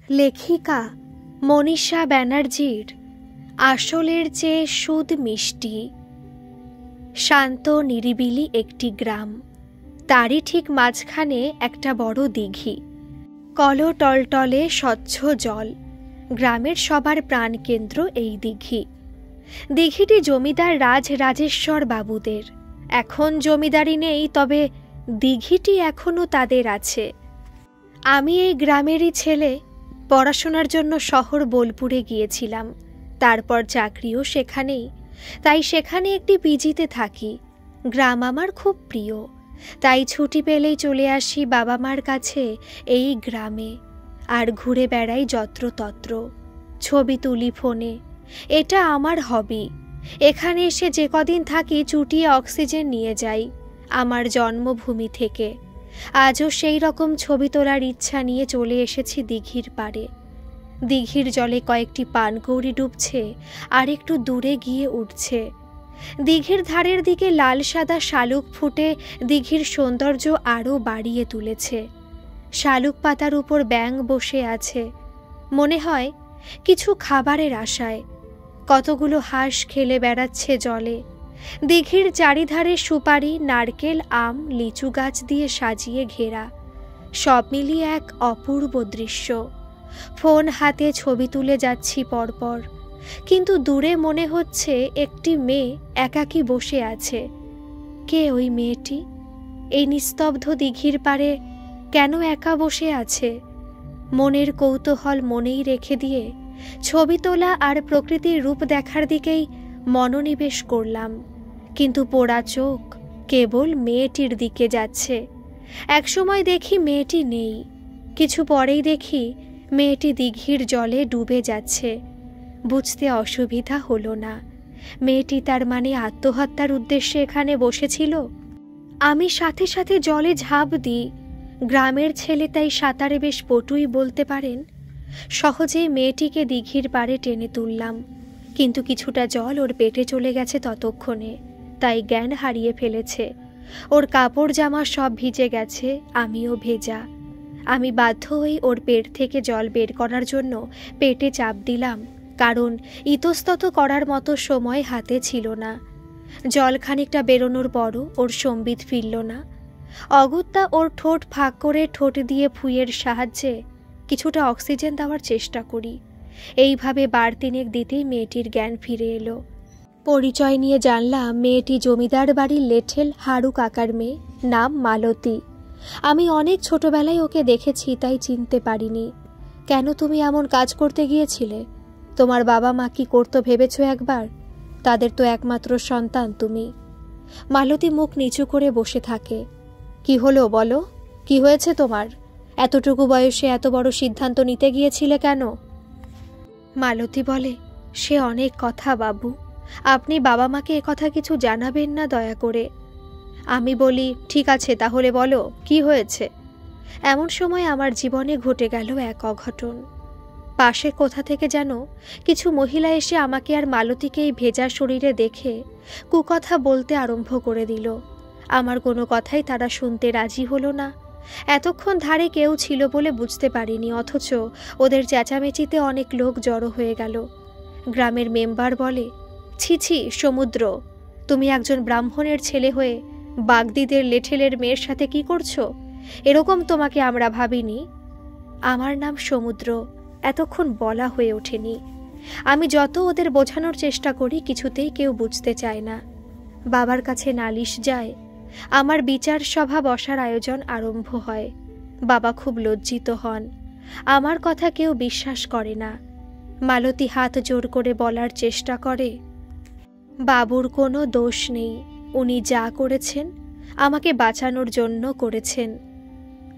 লেখিকা মনীষা ব্যানার্জির আসলের চেয়ে সুদ মিষ্টি। শান্ত নিরিবিলি একটি গ্রাম, তারই ঠিক মাঝখানে একটা বড় দিঘি। কলো টলটলে স্বচ্ছ জল, গ্রামের সবার প্রাণকেন্দ্র এই দিঘি। দিঘিটি জমিদার রাজরাজেশ্বর বাবুদের। এখন জমিদারি নেই, তবে দিঘিটি এখনো তাদের আছে। আমি এই গ্রামেরই ছেলে। পড়াশোনার জন্য শহর বোলপুরে গিয়েছিলাম, তারপর চাকরিও সেখানেই, তাই সেখানে একটি পিজিতে থাকি। গ্রাম আমার খুব প্রিয়, তাই ছুটি পেলেই চলে আসি বাবা মার কাছে এই গ্রামে, আর ঘুরে বেড়াই যত্রতত্র, ছবি তুলি ফোনে। এটা আমার হবি। এখানে এসে যে কদিন থাকি চুটিয়ে অক্সিজেন নিয়ে যাই আমার জন্মভূমি থেকে। আজও সেই রকম ছবি তোলার ইচ্ছা নিয়ে চলে এসেছি দিঘির পাড়ে। দিঘির জলে কয়েকটি পানকৌড়ি ডুবছে, আর একটু দূরে গিয়ে উঠছে। দিঘির ধারের দিকে লাল সাদা শালুক ফুটে দিঘির সৌন্দর্য আরও বাড়িয়ে তুলেছে। শালুক পাতার উপর ব্যাঙ বসে আছে, মনে হয় কিছু খাবারের আশায়। কতগুলো হাঁস খেলে বেড়াচ্ছে জলে। দিঘির চারিধারে সুপারি, নারকেল, আম, লিচু গাছ দিয়ে সাজিয়ে ঘেরা। সব মিলিয়ে এক অপূর্ব দৃশ্য। ফোন হাতে ছবি তুলে যাচ্ছি পরপর, কিন্তু দূরে মনে হচ্ছে একটি মেয়ে একাকী বসে আছে। কে ওই মেয়েটি? এই নিস্তব্ধ দিঘির পাড়ে কেন একা বসে আছে? মনের কৌতূহল মনেই রেখে দিয়ে ছবি তোলা আর প্রকৃতির রূপ দেখার দিকেই মনোনিবেশ করলাম, কিন্তু পোড়া চোখ কেবল মেয়েটির দিকে যাচ্ছে। একসময় দেখি মেয়েটি নেই, কিছু পরেই দেখি মেয়েটি দিঘির জলে ডুবে যাচ্ছে। বুঝতে অসুবিধা হলো না, মেয়েটি তার মানে আত্মহত্যার উদ্দেশ্যে এখানে বসেছিল। আমি সাথে সাথে জলে ঝাঁপ দিই। গ্রামের ছেলে, তাই সাঁতারে বেশ পটুই বলতে পারেন। সহজেই মেয়েটিকে দিঘির পাড়ে টেনে তুললাম, কিন্তু কিছুটা জল ওর পেটে চলে গেছে ততক্ষণে, তাই জ্ঞান হারিয়ে ফেলেছে। ওর কাপড় জামা সব ভিজে গেছে, আমিও ভেজা। আমি বাধ্য হয়ে ওর পেট থেকে জল বের করার জন্য পেটে চাপ দিলাম, কারণ ইতস্তত করার মতো সময় হাতে ছিল না। জল খানিকটা বেরোনোর পরও ওর সম্বিত ফিরল না। অগত্যা ওর ঠোঁট ফাঁক করে ঠোঁট দিয়ে ফুঁয়ের সাহায্যে কিছুটা অক্সিজেন দেওয়ার চেষ্টা করি। এইভাবে বার তিনেক দিতেই মেয়েটির জ্ঞান ফিরে এলো। পরিচয় নিয়ে জানলাম মেয়েটি জমিদার বাড়ির লেঠেল হারু কাকার মেয়ে, নাম মালতী। আমি অনেক ছোটবেলায় ওকে দেখেছি, তাই চিনতে পারিনি। কেন তুমি এমন কাজ করতে গিয়েছিলে? তোমার বাবা মা কি করতো ভেবেছো একবার? তাদের তো একমাত্র সন্তান তুমি। মালতী মুখ নিচু করে বসে থাকে। কি হলো বলো, কি হয়েছে তোমার? এতটুকু বয়সে এত বড় সিদ্ধান্ত নিতে গিয়েছিলে কেন? মালতী বলে, সে অনেক কথা বাবু, আপনি বাবা মাকে একথা কিছু জানাবেন না দয়া করে। আমি বলি, ঠিক আছে তাহলে বলো কি হয়েছে। এমন সময় আমার জীবনে ঘটে গেল এক অঘটন। পাশে কোথা থেকে যেন কিছু মহিলা এসে আমাকে আর মালতীকে এই ভেজা শরীরে দেখে কুকথা বলতে আরম্ভ করে দিল। আমার কোনো কথাই তারা শুনতে রাজি হলো না। এতক্ষণ ধারে কেউ ছিল বলে বুঝতে পারিনি, অথচ ওদের চেঁচামেচিতে অনেক লোক জড়ো হয়ে গেল। গ্রামের মেম্বার বলে, ছি ছি সমুদ্র, তুমি একজন ব্রাহ্মণের ছেলে হয়ে বাগদিদের লেঠেলের মেয়ের সাথে কি করছো? এরকম তোমাকে আমরা ভাবিনি। আমার নাম সমুদ্র এতক্ষণ বলা হয়ে ওঠেনি। আমি যত ওদের বোঝানোর চেষ্টা করি কিছুতেই কেউ বুঝতে চায় না। বাবার কাছে নালিশ যায়। আমার বিচার সভা বসার আয়োজন আরম্ভ হয়। বাবা খুব লজ্জিত হন। আমার কথা কেউ বিশ্বাস করে না। মালতী হাত জোর করে বলার চেষ্টা করে, বাবুর কোনো দোষ নেই, উনি যা করেছেন আমাকে বাঁচানোর জন্য করেছেন।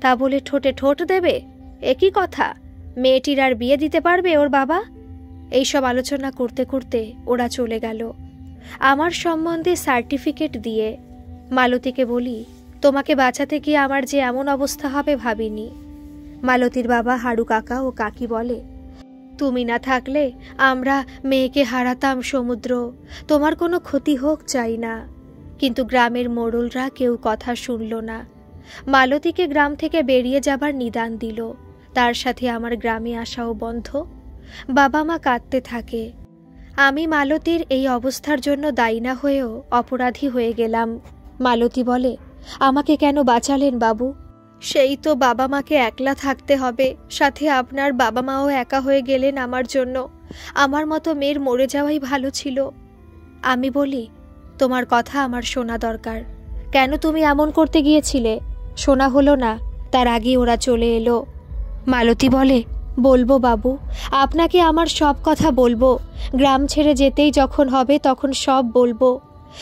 তা বলে ঠোঁটে ঠোঁট দেবে? একই কথা, মেয়েটির আর বিয়ে দিতে পারবে ওর বাবা? এইসব আলোচনা করতে করতে ওরা চলে গেল। আমার সম্বন্ধে সার্টিফিকেট দিয়ে মালতীকে বলি, তোমাকে বাঁচাতে গিয়ে আমার যে এমন অবস্থা হবে ভাবিনি। মালতীর বাবা হারু কাকা ও কাকি বলে, তুমি না থাকলে আমরা মেয়েকে হারাতাম সমুদ্র, তোমার কোনো ক্ষতি হোক চাই না। কিন্তু গ্রামের মোড়লরা কেউ কথা শুনল না। মালতীকে গ্রাম থেকে বেরিয়ে যাবার নিদান দিল। তার সাথে আমার গ্রামে আসাও বন্ধ। বাবা মা কাঁদতে থাকে। আমি মালতীর এই অবস্থার জন্য দায়ী না হয়েও অপরাধী হয়ে গেলাম। মালতী বলে, আমাকে কেন বাঁচালেন বাবু? সেই তো বাবা মাকে একলা থাকতে হবে, সাথে আপনার বাবা মাও একা হয়ে গেলেন আমার জন্য। আমার মতো মেয়ের মরে যাওয়াই ভালো ছিল। আমি বলি, তোমার কথা আমার শোনা দরকার। কেন তুমি এমন করতে গিয়েছিলে? শোনা হলো না, তার আগে ওরা চলে এলো। মালতী বলে, বলবো বাবু, আপনাকে আমার সব কথা বলবো। গ্রাম ছেড়ে যেতেই যখন হবে তখন সব বলবো।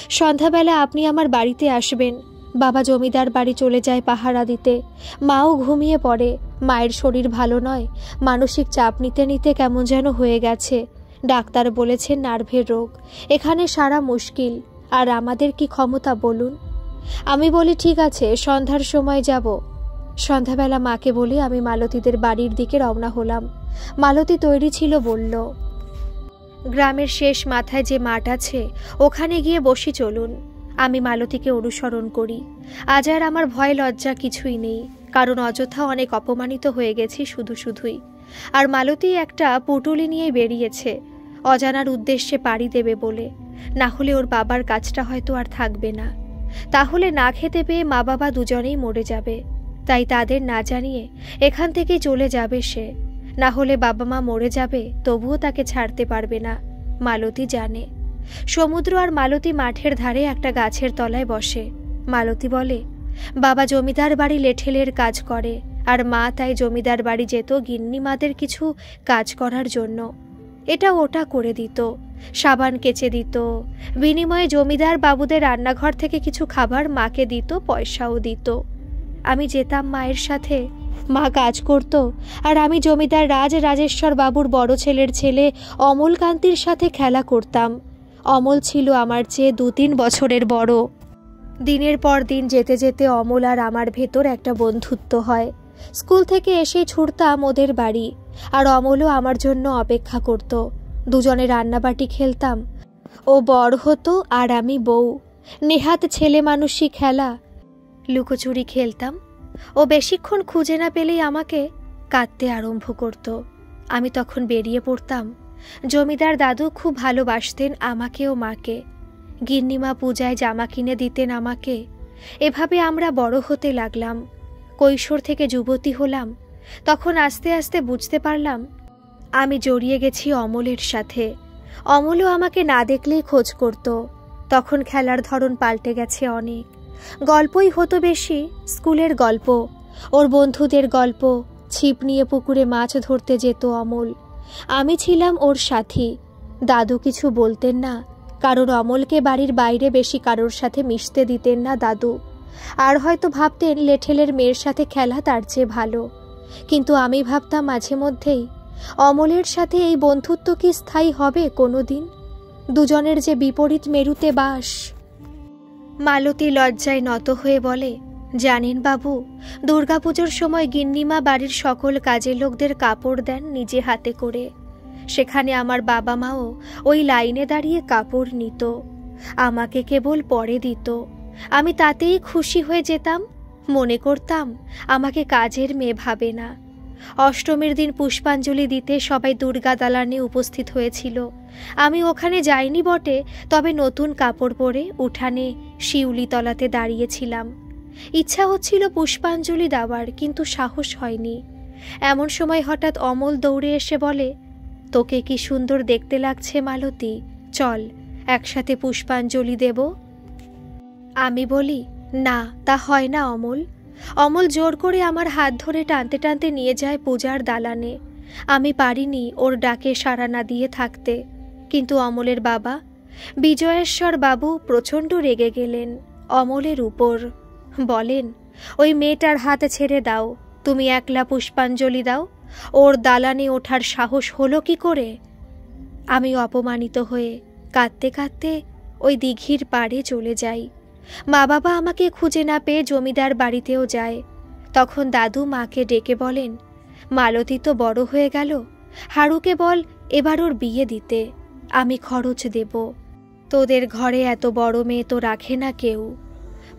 সন্ধ্যাবেলা আপনি আমার বাড়িতে আসবেন। বাবা জমিদার বাড়ি চলে যায় পাহারা দিতে। মাও ঘুমিয়ে পড়ে। মায়ের শরীর ভালো নয়, মানসিক চাপ নিতে নিতে কেমন যেন হয়ে গেছে। ডাক্তার বলেছেন নার্ভের রোগ। এখানে সারা মুশকিল, আর আমাদের কি ক্ষমতা বলুন? আমি বলি, ঠিক আছে, সন্ধ্যার সময় যাব। সন্ধ্যাবেলা মাকে বলে আমি মালতীদের বাড়ির দিকে রওনা হলাম। মালতী তৈরি ছিল, বলল, গ্রামের শেষ মাথায় যে মাঠ আছে ওখানে গিয়ে বসি, চলুন। আমি মালতীকে অনুসরণ করি। আজ আর আমার ভয় লজ্জা কিছুই নেই, কারণ অযথা অনেক অপমানিত হয়ে গেছি শুধুই। আর মালতী একটা পুটুলি নিয়ে বেরিয়েছে, অজানার উদ্দেশ্যে পাড়ি দেবে বলে। না হলে ওর বাবার কাজটা হয়তো আর থাকবে না। তাহলে না খেতে পেয়ে মা বাবা দুজনেই মরে যাবে। তাই তাদের না জানিয়ে এখান থেকে চলে যাবে সে। না হলে বাবা মা মরে যাবে, তবুও তাকে ছাড়তে পারবে না। মালতী জানে। সমুদ্র আর মালতী মাঠের ধারে একটা গাছের তলায় বসে। মালতী বলে, বাবা জমিদার বাড়ি লেঠেলের কাজ করে, আর মা তাই জমিদার বাড়ি যেত গিন্নিমাদের কিছু কাজ করার জন্য। এটা ওটা করে দিত, সাবান কেচে দিত, বিনিময়ে জমিদার বাবুদের রান্নাঘর থেকে কিছু খাবার মাকে দিত, পয়সাও দিত। আমি যেতাম মায়ের সাথে। মা কাজ করত, আর আমি জমিদার রাজেশ্বর বাবুর বড় ছেলের ছেলে অমলকান্তির সাথে খেলা করতাম। অমল ছিল আমার চেয়ে 2-3 বছরের বড়। দিনের পর দিন যেতে যেতে অমল আর আমার ভেতর একটা বন্ধুত্ব হয়। স্কুল থেকে এসেই ছুটতাম ওদের বাড়ি, আর অমলও আমার জন্য অপেক্ষা করত। দুজনে রান্নাবাটি খেলতাম। ও বড় হতো আর আমি বউ। নেহাত ছেলে মানুষই খেলা। লুকোচুরি খেলতাম। ও বেশিক্ষণ খুঁজে না পেলেই আমাকে কাঁদতে আরম্ভ করত। আমি তখন বেরিয়ে পড়তাম। জমিদার দাদু খুব ভালোবাসতেন আমাকে ও মাকে। গিন্নিমা পূজায় জামা কিনে দিতেন আমাকে। এভাবে আমরা বড় হতে লাগলাম। কৈশোর থেকে যুবতী হলাম। তখন আস্তে আস্তে বুঝতে পারলাম আমি জড়িয়ে গেছি অমলের সাথে। অমলও আমাকে না দেখলেই খোঁজ করত। তখন খেলার ধরন পাল্টে গেছে অনেক। গল্পই হতো বেশি, স্কুলের গল্প, ওর বন্ধুদের গল্প। ছিপ নিয়ে পুকুরে মাছ ধরতে যেত অমল। আমি ছিলাম ওর সাথী। দাদু কিছু বলতেন না, কারণ অমলকে বাড়ির বাইরে বেশি কারোর সাথে মিশতে দিতেন না দাদু। আর হয়তো ভাবতেন লেঠেলের মেয়ের সাথে খেলা তার চেয়ে ভালো। কিন্তু আমি ভাবতাম মাঝে মধ্যেই, অমলের সাথে এই বন্ধুত্ব কি স্থায়ী হবে কোনো দিন? দুজনের যে বিপরীত মেরুতে বাস। মালতী লজ্জায় নত হয়ে বলে, জানেন বাবু, দুর্গাপুজোর সময় গিন্নিমা বাড়ির সকল কাজের লোকদের কাপড় দেন নিজে হাতে করে। সেখানে আমার বাবা মাও ওই লাইনে দাঁড়িয়ে কাপড় নিত, আমাকে কেবল পরে দিত। আমি তাতেই খুশি হয়ে যেতাম। মনে করতাম আমাকে কাজের মেয়ে ভাবে না। অষ্টমীর দিন পুষ্পাঞ্জলি দিতে সবাই দুর্গা দালানে উপস্থিত হয়েছিল। আমি ওখানে যাইনি বটে, তবে নতুন কাপড় পরে উঠানে শিউলিতলাতে দাঁড়িয়েছিলাম। ইচ্ছা হচ্ছিল পুষ্পাঞ্জলি দেওয়ার, কিন্তু সাহস হয়নি। এমন সময় হঠাৎ অমল দৌড়ে এসে বলে, তোকে কি সুন্দর দেখতে লাগছে মালতী, চল একসাথে পুষ্পাঞ্জলি দেব। আমি বলি, না, তা হয় না অমল। অমল জোর করে আমার হাত ধরে টানতে টানতে নিয়ে যায় পূজার দালানে। আমি পারিনি ওর ডাকে সাড়া না দিয়ে থাকতে। কিন্তু অমলের বাবা বিজয়েশ্বর বাবু প্রচণ্ড রেগে গেলেন অমলের উপর। বলেন, ওই মেয়েটার হাত ছেড়ে দাও, তুমি একলা পুষ্পাঞ্জলি দাও। ওর দালানে ওঠার সাহস হলো কি করে? আমি অপমানিত হয়ে কাঁদতে কাঁদতে ওই দিঘির পাড়ে চলে যাই। মা বাবা আমাকে খুঁজে না পেয়ে জমিদার বাড়িতেও যায়। তখন দাদু মাকে ডেকে বলেন, মালতী তো বড় হয়ে গেল, হারুকে বল এবার ওর বিয়ে দিতে, আমি খরচ দেব। তোদের ঘরে এত বড় মেয়ে তো রাখে না কেউ।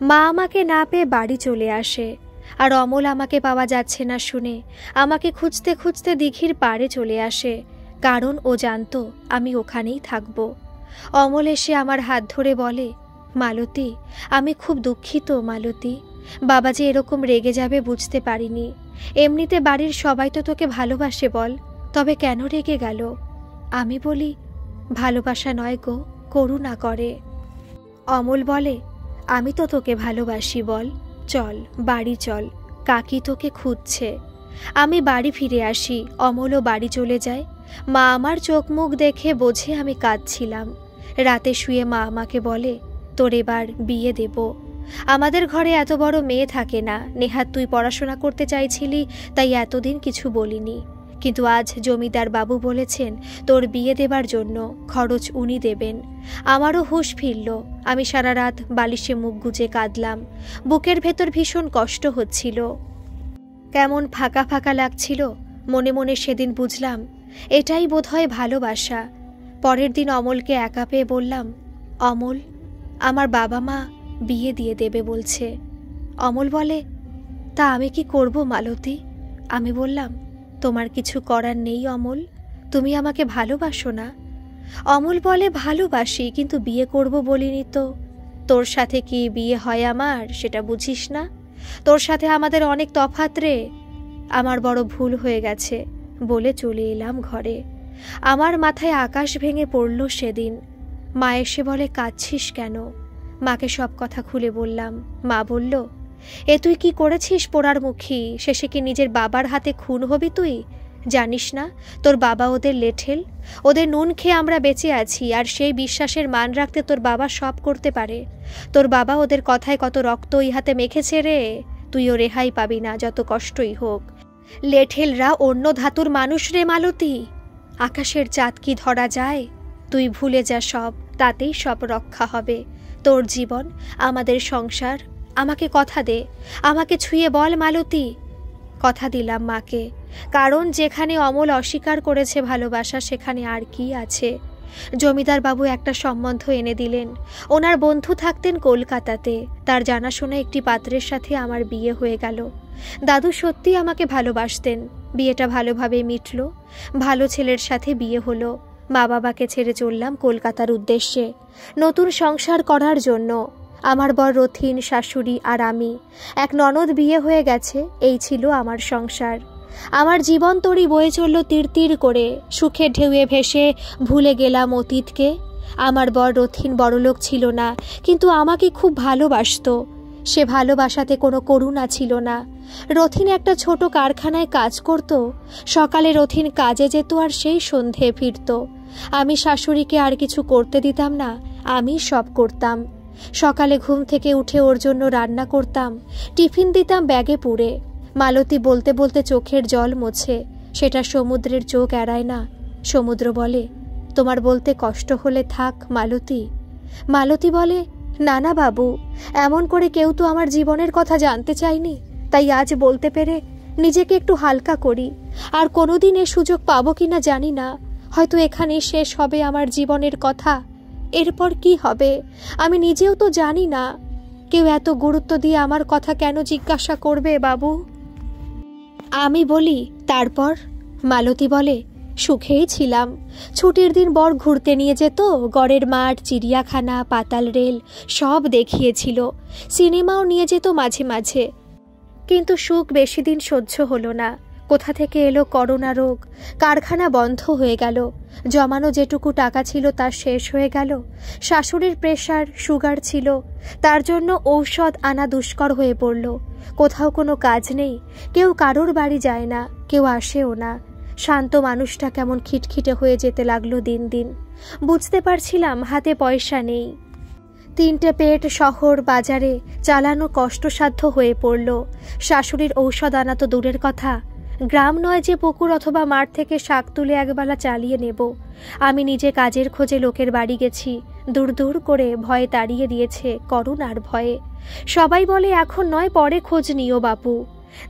মা আমাকে না পেয়ে বাড়ি চলে আসে। আর অমল আমাকে পাওয়া যাচ্ছে না শুনে আমাকে খুঁজতে খুঁজতে দিঘির পাড়ে চলে আসে, কারণ ও জানতো আমি ওখানেই থাকব। অমল এসে আমার হাত ধরে বলে, মালতী, আমি খুব দুঃখিত মালতী, বাবা যে এরকম রেগে যাবে বুঝতে পারিনি। এমনিতে বাড়ির সবাই তো তোকে ভালোবাসে বল, তবে কেন রেগে গেল? আমি বলি, ভালোবাসা নয় গো, করুণা করে। অমল বলে, আমি তো তোকে ভালোবাসি বল, চল বাড়ি চল, কাকি তোকে খুঁজছে। আমি বাড়ি ফিরে আসি, অমলও বাড়ি চলে যায়। মা আমার চোখ মুখ দেখে বোঝে আমি কাঁদছিলাম। রাতে শুয়ে মা আমাকে বলে, তোর এবার বিয়ে দেব। আমাদের ঘরে এত বড় মেয়ে থাকে না। নেহাত তুই পড়াশোনা করতে চাইছিলি, তাই এতদিন কিছু বলিনি, কিন্তু আজ জমিদার বাবু বলেছেন তোর বিয়ে দেবার জন্য খরচ উনি দেবেন। আমারও হুঁশ ফিরল। আমি সারা রাত বালিশে মুখ গুজে কাঁদলাম। বুকের ভেতর ভীষণ কষ্ট হচ্ছিল, কেমন ফাঁকা ফাঁকা লাগছিল। মনে মনে সেদিন বুঝলাম এটাই বোধহয় ভালোবাসা। পরের দিন অমলকে একা পেয়ে বললাম, অমল, আমার বাবা মা বিয়ে দিয়ে দেবে বলছে। অমল বলে, তা আমি কি করব মালতী? আমি বললাম, তোমার কিছু করার নেই অমল, তুমি আমাকে ভালোবাসো না? অমল বলে, ভালোবাসি, কিন্তু বিয়ে করব বলিনি তো। তোর সাথে কি বিয়ে হয় আমার, সেটা বুঝিস না? তোর সাথে আমাদের অনেক তফাৎ রে। আমার বড় ভুল হয়ে গেছে বলে চলে এলাম ঘরে। আমার মাথায় আকাশ ভেঙে পড়ল সেদিন। মা এসে বলে, কাঁদছিস কেন? মাকে সব কথা খুলে বললাম। মা বলল, এ তুই কি করেছিস পোড়ার মুখী? শেষে কি নিজের বাবার হাতে খুন হবি তুই? জানিস না তোর বাবা ওদের লেঠেল? ওদের নুন খেয়ে আমরা বেঁচে আছি, আর সেই বিশ্বাসের মান রাখতে তোর বাবা সব করতে পারে। তোর বাবা ওদের কথায় কত রক্ত ইহাতে মেখেছে রে, তুইও রেহাই পাবি না যত কষ্টই হোক। লেঠেলরা অন্য ধাতুর মানুষ রে মালতী। আকাশের চাঁদ কি ধরা যায়? তুই ভুলে যা সব, তাতেই সব রক্ষা হবে। তোর জীবন, আমাদের সংসার। আমাকে কথা দে, আমাকে ছুঁয়ে বল মালতী। কথা দিলাম মাকে, কারণ যেখানে অমল অস্বীকার করেছে ভালোবাসা, সেখানে আর কি আছে। জমিদার বাবু একটা সম্বন্ধ এনে দিলেন। ওনার বন্ধু থাকতেন কলকাতাতে, তার জানাশোনা একটি পাত্রের সাথে আমার বিয়ে হয়ে গেল। দাদু সত্যি আমাকে ভালোবাসতেন। বিয়েটা ভালোভাবে মিটল, ভালো ছেলের সাথে বিয়ে হলো। মা বাবাকে ছেড়ে চললাম কলকাতার উদ্দেশ্যে, নতুন সংসার করার জন্য। আমার বর রথিন, শাশুড়ি আর আমি, এক ননদ বিয়ে হয়ে গেছে। এই ছিল আমার সংসার। আমার জীবন তরি বয়ে চলল তীর তীর করে, সুখের ঢেউয়ে ভেসে ভুলে গেলাম অতীতকে। আমার বর রথিন বড়লোক ছিল না, কিন্তু আমাকে খুব ভালোবাসতো। সে ভালোবাসাতে কোনো করুণা ছিল না। রথিন একটা ছোট কারখানায় কাজ করত। সকালে রথিন কাজে যেত আর সেই সন্ধে ফিরত। আমি শাশুড়িকে আর কিছু করতে দিতাম না, আমি সব করতাম। সকালে ঘুম থেকে উঠে ওর জন্য রান্না করতাম, টিফিন দিতাম ব্যাগে পুরে। মালতী বলতে বলতে চোখের জল মোছে। সেটা সমুদ্রের চোখ এড়ায় না। সমুদ্র বলে, তোমার বলতে কষ্ট হলে থাক মালতী। মালতী বলে, না না বাবু, এমন করে কেউ তো আমার জীবনের কথা জানতে চায়নি, তাই আজ বলতে পেরে নিজেকে একটু হালকা করি। আর কোনোদিন এ সুযোগ পাবো কিনা জানি না, হয়তো এখানেই শেষ হবে আমার জীবনের কথা। এরপর কি হবে আমি নিজেও তো জানি না। কেউ এত গুরুত্ব দিয়ে আমার কথা কেন জিজ্ঞাসা করবে বাবু? আমি বলি, তারপর? মালতী বলে, সুখেই ছিলাম। ছুটির দিন বর ঘুরতে নিয়ে যেত, গড়ের মাঠ, চিড়িয়াখানা, পাতাল রেল সব দেখিয়েছিল। সিনেমাও নিয়ে যেত মাঝে মাঝে। কিন্তু সুখ বেশি দিন সহ্য হলো না। কোথা থেকে এলো করোনা রোগ, কারখানা বন্ধ হয়ে গেল। জমানো যেটুকু টাকা ছিল তা শেষ হয়ে গেল। শাশুড়ির প্রেশার, সুগার ছিল, তার জন্য ঔষধ আনা দুষ্কর হয়ে পড়ল। কোথাও কোনো কাজ নেই, কেউ কারোর বাড়ি যায় না, কেউ আসেও না। শান্ত মানুষটা কেমন খিটখিটে হয়ে যেতে লাগলো দিন দিন। বুঝতে পারছিলাম হাতে পয়সা নেই। 3টে পেট শহর বাজারে চালানো কষ্টসাধ্য হয়ে পড়ল। শাশুড়ির ঔষধ আনা তো দূরের কথা, গ্রাম নয় যে পুকুর অথবা মাঠ থেকে শাক তুলে একবেলা চালিয়ে নেব। আমি নিজে কাজের খোঁজে লোকের বাড়ি গেছি, দূর দূর করে ভয়ে তাড়িয়ে দিয়েছে করুণার ভয়ে। সবাই বলে, এখন নয়, পরে খোঁজ নিও বাপু।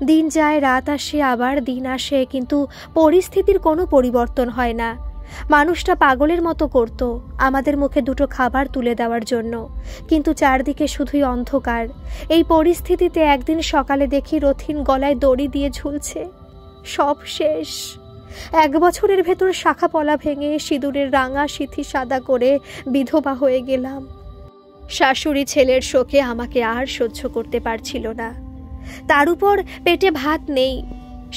দিন যায়, রাত আসে, আবার দিন আসে, কিন্তু পরিস্থিতির কোনো পরিবর্তন হয় না। মানুষটা পাগলের মতো করত আমাদের মুখে দুটো খাবার তুলে দেওয়ার জন্য, কিন্তু চারদিকে শুধুই অন্ধকার। এই পরিস্থিতিতে একদিন সকালে দেখি রথিন গলায় দড়ি দিয়ে ঝুলছে। সব শেষ। 1 বছরের ভেতর শাখা পলা ভেঙে সিঁদুরের রাঙা সিথি সাদা করে বিধবা হয়ে গেলাম। শাশুড়ি ছেলের শোকে আমাকে আর সহ্য করতে পারছিল না। তার উপর পেটে ভাত নেই।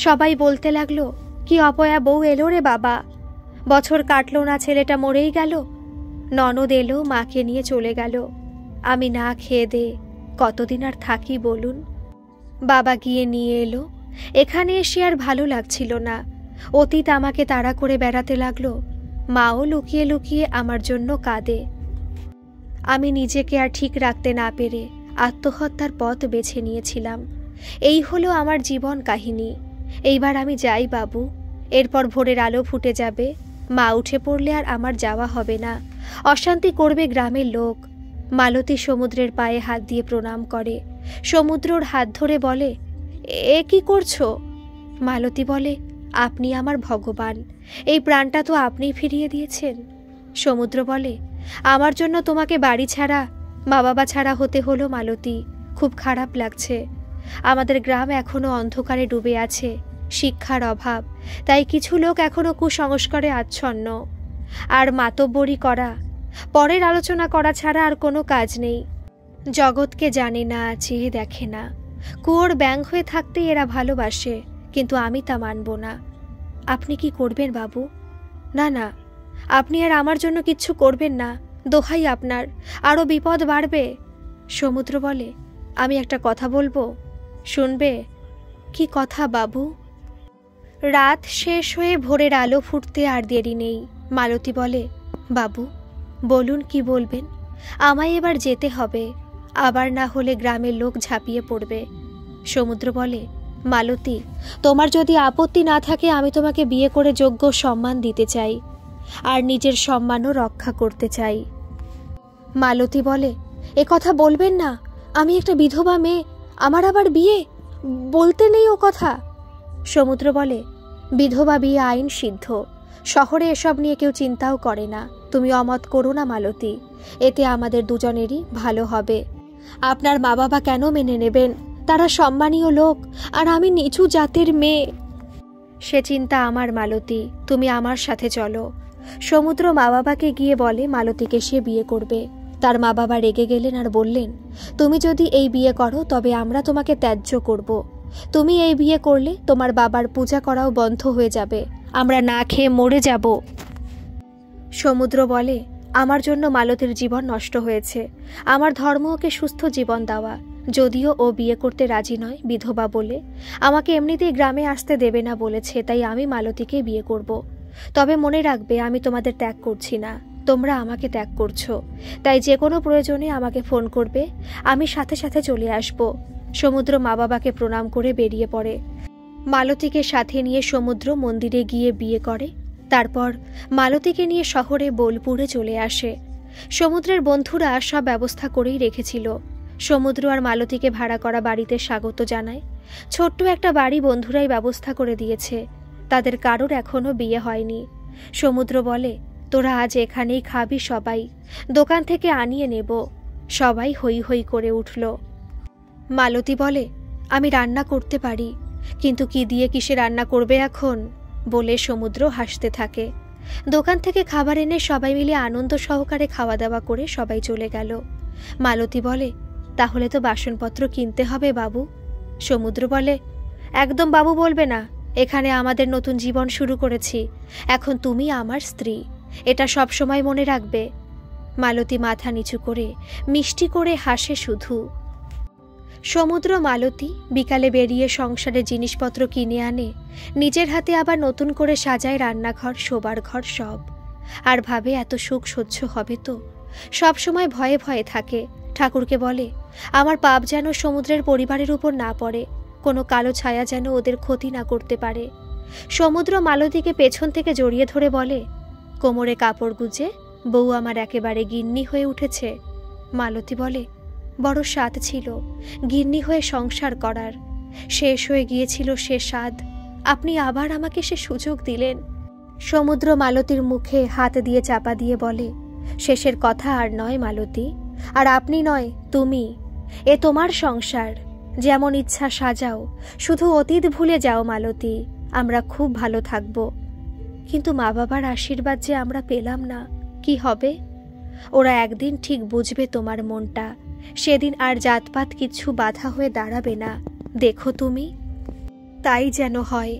সবাই বলতে লাগলো, কি অপয়া বউ এলো রে বাবা। বছর কাটল না, ছেলেটা মরেই গেল। ননদ এলো, মাকে নিয়ে চলে গেল। আমি না খেয়ে দে কতদিন আর থাকি বলুন। বাবা গিয়ে নিয়ে এলো। এখানে এসে আর ভালো লাগছিল না। অতীত আমাকে তাড়া করে বেড়াতে লাগলো। মাও লুকিয়ে লুকিয়ে আমার জন্য কাঁদে। আমি নিজেকে আর ঠিক রাখতে না পেরে আত্মহত্যার পথ বেছে নিয়েছিলাম। এই হলো আমার জীবন কাহিনী। এইবার আমি যাই বাবু। এরপর ভোরের আলো ফুটে যাবে। মা উঠে পড়লে আর আমার যাওয়া হবে না। অশান্তি করবে গ্রামের লোক। মালতী সমুদ্রের পায়ে হাত দিয়ে প্রণাম করে। সমুদ্রর হাত ধরে বলে, এ কি করছো? মালতী বলে, আপনি আমার ভগবান। এই প্রাণটা তো আপনিই ফিরিয়ে দিয়েছেন। সমুদ্র বলে, আমার জন্য তোমাকে বাড়ি ছাড়া, মা বাবা ছাড়া হতে হলো মালতী। খুব খারাপ লাগছে। আমাদের গ্রাম এখনো অন্ধকারে ডুবে আছে, শিক্ষার অভাব। তাই কিছু লোক এখনো কুসংস্কারে আচ্ছন্ন। আর মাতব্বরি করা, পরের আলোচনা করা ছাড়া আর কোনো কাজ নেই। জগৎকে জানে না, চেয়ে দেখে না। কুয়োর ব্যাঙ হয়ে থাকতেই এরা ভালোবাসে, কিন্তু আমি তা মানব না। আপনি কি করবেন বাবু? না না, আপনি আর আমার জন্য কিচ্ছু করবেন না। দোহাই আপনার, আরও বিপদ বাড়বে। সমুদ্র বলে, আমি একটা কথা বলবো, শুনবে? কি কথা বাবু? রাত শেষ হয়ে ভোরের আলো ফুটতে আর দেরি নেই। মালতী বলে, বাবু বলুন, কি বলবেন? আমায় এবার যেতে হবে, আবার না হলে গ্রামের লোক ঝাঁপিয়ে পড়বে। সমুদ্র বলে, মালতী, তোমার যদি আপত্তি না থাকে আমি তোমাকে বিয়ে করে যোগ্য সম্মান দিতে চাই, আর নিজের সম্মানও রক্ষা করতে চাই। মালতী বলে, এ কথা বলবেন না। আমি একটা বিধবা মেয়ে, আমার আবার বিয়ে বলতে নেই ও কথা। সমুদ্র বলে, বিধবা বিয়ে আইন সিদ্ধ। শহরে এসব নিয়ে কেউ চিন্তাও করে না। তুমি অমত করো না মালতী, এতে আমাদের দুজনেরই ভালো হবে। আপনার মা বাবা কেন মেনে নেবেন? তারা সম্মানীয় লোক, আর আমি নিচু জাতের মেয়ে। সে চিন্তা আমার মালতী, তুমি আমার সাথে চলো। সমুদ্র মা বাবাকে গিয়ে বলে মালতীকে সে বিয়ে করবে। তার মা বাবা রেগে গেলেন আর বললেন, তুমি যদি এই বিয়ে করো তবে আমরা তোমাকে ত্যায্য করব। তুমি এই বিয়ে করলে তোমার বাবার পূজা করাও বন্ধ হয়ে যাবে, আমরা না খেয়ে মরে যাব। সমুদ্র বলে, আমার জন্য মালতীর জীবন নষ্ট হয়েছে। আমার ধর্ম ওকে সুস্থ জীবন দেওয়া। যদিও ও বিয়ে করতে রাজি নয়, বিধবা বলে আমাকে এমনিতেই গ্রামে আসতে দেবে না বলেছে, তাই আমি মালতীকে বিয়ে করব। তবে মনে রাখবে, আমি তোমাদের ত্যাগ করছি না, তোমরা আমাকে ত্যাগ করছো। তাই যে কোনো প্রয়োজনে আমাকে ফোন করবে, আমি সাথে সাথে চলে আসব। সমুদ্র মা বাবাকে প্রণাম করে বেরিয়ে পড়ে। মালতীকে সাথে নিয়ে সমুদ্র মন্দিরে গিয়ে বিয়ে করে। তারপর মালতীকে নিয়ে শহরে বোলপুরে চলে আসে। সমুদ্রের বন্ধুরা সব ব্যবস্থা করেই রেখেছিল। সমুদ্র আর মালতীকে ভাড়া করা বাড়িতে স্বাগত জানায়। ছোট্ট একটা বাড়ি বন্ধুরাই ব্যবস্থা করে দিয়েছে। তাদের কারোর এখনো বিয়ে হয়নি। সমুদ্র বলে, তোরা আজ এখানেই খাবি সবাই, দোকান থেকে আনিয়ে নেব। সবাই হই হই করে উঠল। মালতী বলে, আমি রান্না করতে পারি, কিন্তু কি দিয়ে কিসে রান্না করবে এখন? বলে সমুদ্র হাসতে থাকে। দোকান থেকে খাবার এনে সবাই মিলে আনন্দ সহকারে খাওয়া দাওয়া করে সবাই চলে গেল। মালতী বলে, তাহলে তো বাসনপত্র কিনতে হবে বাবু। সমুদ্র বলে, একদম বাবু বলবে না, এখানে আমাদের নতুন জীবন শুরু করেছি। এখন তুমি আমার স্ত্রী, এটা সব সময় মনে রাখবে। মালতী মাথা নিচু করে মিষ্টি করে হাসে শুধু। সমুদ্র মালতী বিকালে বেরিয়ে সংসারের জিনিসপত্র কিনে আনে। নিজের হাতে আবার নতুন করে সাজায় রান্নাঘর, শোবার ঘর সব। আর ভাবে এত সুখ সহ্য হবে তো। সব সময় ভয়ে ভয়ে থাকে। ঠাকুরকে বলে, আমার পাপ যেন সমুদ্রের পরিবারের উপর না পড়ে, কোনো কালো ছায়া যেন ওদের ক্ষতি না করতে পারে। সমুদ্র মালতীকে পেছন থেকে জড়িয়ে ধরে বলে, কোমরে কাপড় গুজে বউ আমার একেবারে গিন্নি হয়ে উঠেছে। মালতী বলে, বড় স্বাদ ছিল গিন্নি হয়ে সংসার করার, শেষ হয়ে গিয়েছিল সে স্বাদ। আপনি আবার আমাকে সে সুযোগ দিলেন। সমুদ্র মালতীর মুখে হাত দিয়ে চাপা দিয়ে বলে, শেষের কথা আর নয় মালতী, আর আপনি নয়, তুমি। এ তোমার সংসার, যেমন ইচ্ছা সাজাও, শুধু অতীত ভুলে যাও মালতী, আমরা খুব ভালো থাকব। কিন্তু মা বাবার আশীর্বাদ যে আমরা পেলাম না, কি হবে? ওরা একদিন ঠিক বুঝবে তোমার মনটা, সেদিন আর জাতপাত কিছু বাধা হয়ে দাঁড়াবে না, দেখো তুমি। তাই যেন হয়।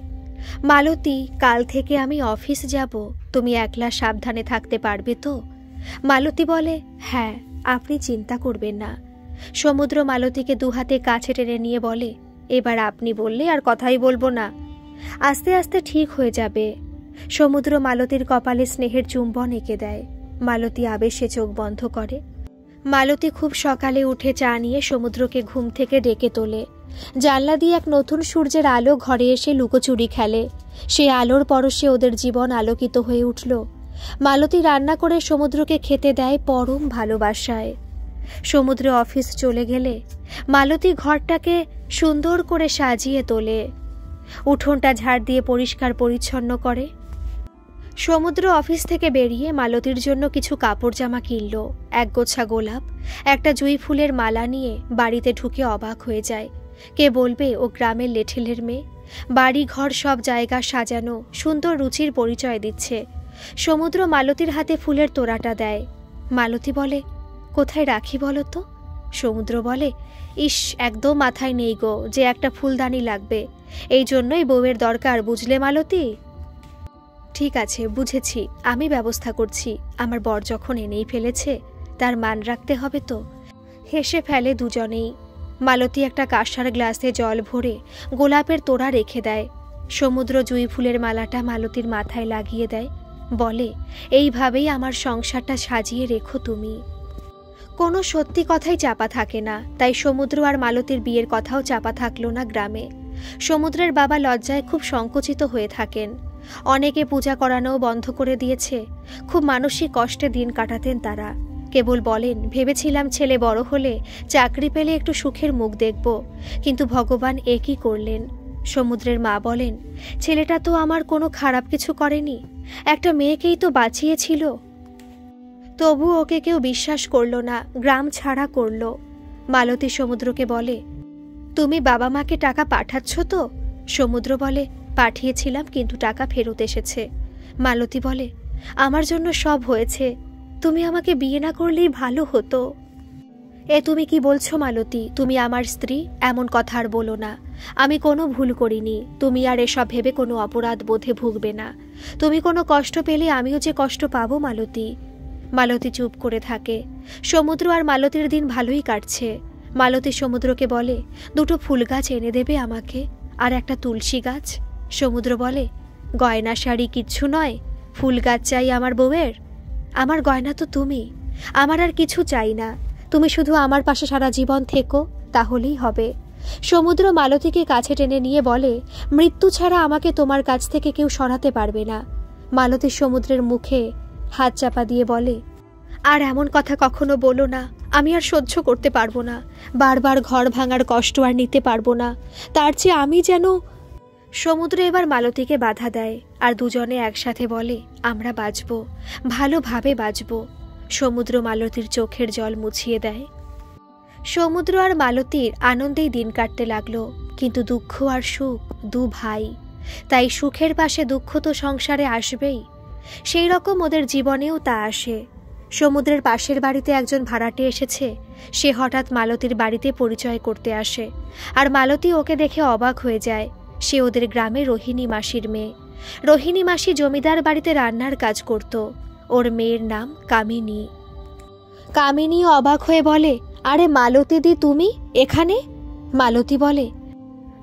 মালতী, কাল থেকে আমি অফিস যাব, তুমি একলা সাবধানে থাকতে পারবে তো? মালতী বলে, হ্যাঁ, আপনি চিন্তা করবেন না। সমুদ্র মালতীকে দুহাতে কাছে টেনে নিয়ে বলে, এবার আপনি বললে আর কথাই বলবো না, আস্তে আস্তে ঠিক হয়ে যাবে। সমুদ্র মালতীর কপালে স্নেহের চুম্বন এঁকে দেয়। মালতী আবেশে চোখ বন্ধ করে। মালতী খুব সকালে উঠে চা নিয়ে সমুদ্রকে ঘুম থেকে ডেকে তোলে। জানলা দিয়ে এক নতুন সূর্যের আলো ঘরে এসে লুকোচুরি খেলে। সেই আলোর পরশে ওদের জীবন আলোকিত হয়ে উঠল। মালতী রান্না করে সমুদ্রকে খেতে দেয় পরম ভালোবাসায়। সমুদ্র অফিস চলে গেলে মালতী ঘরটাকে সুন্দর করে সাজিয়ে তোলে, উঠোনটা ঝাড় দিয়ে পরিষ্কার পরিচ্ছন্ন করে। সমুদ্র অফিস থেকে বেরিয়ে মালতীর জন্য কিছু কাপড় জামা কিনল, একগোছা গোলাপ, একটা জুঁই ফুলের মালা নিয়ে বাড়িতে ঢুকে অবাক হয়ে যায়। কে বলবে ও গ্রামের লেঠেলের মেয়ে? বাড়ি ঘর সব জায়গা সাজানো, সুন্দর রুচির পরিচয় দিচ্ছে। সমুদ্র মালতীর হাতে ফুলের তোড়াটা দেয়। মালতী বলে, কোথায় রাখি বলো তো? সমুদ্র বলে, ইস, একদম মাথায় নেই গো যে একটা ফুলদানি লাগবে, এই জন্যই বউয়ের দরকার, বুঝলে মালতী? ঠিক আছে, বুঝেছি, আমি ব্যবস্থা করছি। আমার বর যখন এনেই ফেলেছে, তার মান রাখতে হবে তো। হেসে ফেলে দুজনেই। মালতী একটা কাঁসার গ্লাসে জল ভরে গোলাপের তোড়া রেখে দেয়। সমুদ্র জুঁই ফুলের মালাটা মালতীর মাথায় লাগিয়ে দেয়, বলে, এইভাবেই আমার সংসারটা সাজিয়ে রেখো তুমি। কোনো সত্যি কথাই চাপা থাকে না, তাই সমুদ্র আর মালতীর বিয়ের কথাও চাপা থাকলো না গ্রামে। সমুদ্রের বাবা লজ্জায় খুব সংকুচিত হয়ে থাকেন। অনেকে পূজা করানোও বন্ধ করে দিয়েছে। খুব মানসিক কষ্টে দিন কাটাতেন তারা। কেবল বলেন, ভেবেছিলাম ছেলে বড় হলে চাকরি পেলে একটু সুখের মুখ দেখব, কিন্তু ভগবান একই করলেন। সমুদ্রের মা বলেন, ছেলেটা তো আমার কোনো খারাপ কিছু করেনি, একটা মেয়েকেই তো বাঁচিয়েছিল। তবু ওকে কেউ বিশ্বাস করল না, গ্রাম ছাড়া করল। মালতী সমুদ্রকে বলে, তুমি বাবা মাকে টাকা পাঠাচ্ছ তো? সমুদ্র বলে, পাঠিয়েছিলাম, কিন্তু টাকা ফেরত এসেছে। মালতী বলে, আমার জন্য সব হয়েছে, তুমি আমাকে বিয়ে না করলেই ভালো হতো। এ তুমি কি বলছো মালতী? তুমি আমার স্ত্রী, এমন কথা আর বলো না। আমি কোনো ভুল করিনি, তুমি আর এসব ভেবে কোনো অপরাধ বোধে ভুগবে না। তুমি কোনো কষ্ট পেলে আমিও যে কষ্ট পাবো মালতী। মালতী চুপ করে থাকে। সমুদ্র আর মালতীর দিন ভালোই কাটছে। মালতী সমুদ্রকে বলে, দুটো ফুল গাছ এনে দেবে আমাকে, আর একটা তুলসী গাছ। সমুদ্র বলে, গয়না শাড়ি কিচ্ছু নয়, ফুল গাছ চাই আমার বউয়ের। আমার গয়না তো তুমি, আমার আর কিছু চাই না, তুমি শুধু আমার পাশে সারা জীবন থেকো, তাহলেই হবে। সমুদ্র মালতীকে কাছে টেনে নিয়ে বলে, মৃত্যু ছাড়া আমাকে তোমার কাছ থেকে কেউ সরাতে পারবে না। মালতী সমুদ্রের মুখে হাত চাপা দিয়ে বলে, আর এমন কথা কখনো বলো না, আমি আর সহ্য করতে পারবো না। বারবার ঘর ভাঙার কষ্ট আর নিতে পারবো না, তার চেয়ে আমি যেন। সমুদ্র এবার মালতীকে বাধা দেয়, আর দুজনে একসাথে বলে, আমরা বাঁচবো, ভালোভাবে বাঁচবো। সমুদ্র মালতীর চোখের জল মুছিয়ে দেয়। সমুদ্র আর মালতীর আনন্দেই দিন কাটতে লাগলো, কিন্তু দুঃখ আর সুখ দু ভাই, তাই সুখের পাশে দুঃখ তো সংসারে আসবেই। সেই রকম ওদের জীবনেও তা আসে। সমুদ্রের পাশের বাড়িতে একজন ভাড়াটে এসেছে। সে হঠাৎ মালতীর বাড়িতে পরিচয় করতে আসে, আর মালতী ওকে দেখে অবাক হয়ে যায়। সে ওদের গ্রামে রোহিণী মাসির মেয়ে। রোহিণী মাসি জমিদার বাড়িতে রান্নার কাজ করত। ওর মেয়ের নাম কামিনী। কামিনী অবাক হয়ে বলে, আরে মালতী দি, তুমি এখানে? মালতী বলে,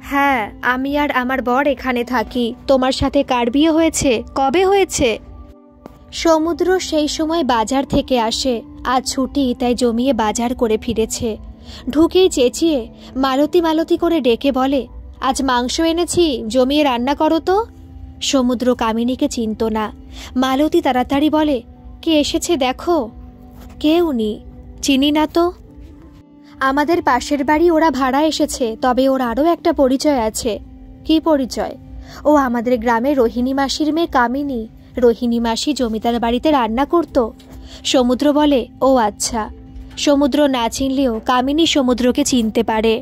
হ্যাঁ, আমি আর আমার বর এখানে থাকি। তোমার সাথে কার বিয়ে হয়েছে? কবে হয়েছে? সমুদ্র সেই সময় বাজার থেকে আসে। আজ ছুটি, তাই জমিয়ে বাজার করে ফিরেছে। ঢুকেই চেঁচিয়ে মালতী মালতী করে ডেকে বলে, আজ মাংস এনেছি, জমিয়ে রান্না করো তো। সমুদ্র কামিনীকে চিনত না। মালতী তাড়াতাড়ি বলে, কে এসেছে দেখো। কে উনি? চিনি না তো। আমাদের পাশের বাড়ি, ওরা ভাড়া এসেছে, তবে ওর আরও একটা পরিচয় আছে। কি পরিচয়? ও আমাদের গ্রামে রোহিণী মাসির মেয়ে কামিনী। রোহিণী মাসি জমিদার বাড়িতে রান্না করত। সমুদ্র বলে, ও আচ্ছা। সমুদ্র না চিনলেও কামিনী সমুদ্রকে চিনতে পারে।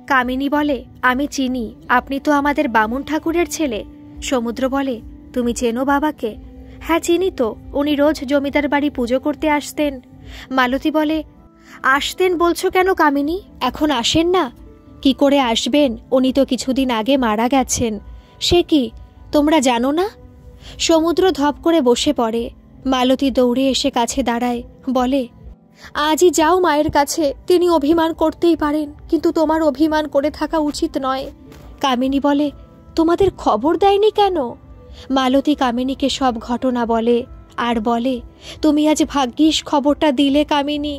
কামিনী বলে, আমি চিনি, আপনি তো আমাদের বামুন ঠাকুরের ছেলে। সমুদ্র বলে, তুমি চেনো বাবাকে? হ্যাঁ চিনি তো, উনি রোজ জমিদার বাড়ি পুজো করতে আসতেন। মালতী বলে, আসতেন বলছো কেন কামিনী? এখন আসেন না? কি করে আসবেন, উনি তো কিছুদিন আগে মারা গেছেন। সে কি, তোমরা জানো না? সমুদ্র ধপ করে বসে পড়ে। মালতী দৌড়ে এসে কাছে দাঁড়ায়, বলে, আজই যাও মায়ের কাছে, তিনি অভিমান করতেই পারেন, কিন্তু তোমার অভিমান করে থাকা উচিত নয়। কামিনী বলে, তোমাদের খবর দেয়নি কেন? মালতী কামিনীকে সব ঘটনা বলে, আর বলে, তুমি আজ ভাগ্যিস খবরটা দিলে কামিনী।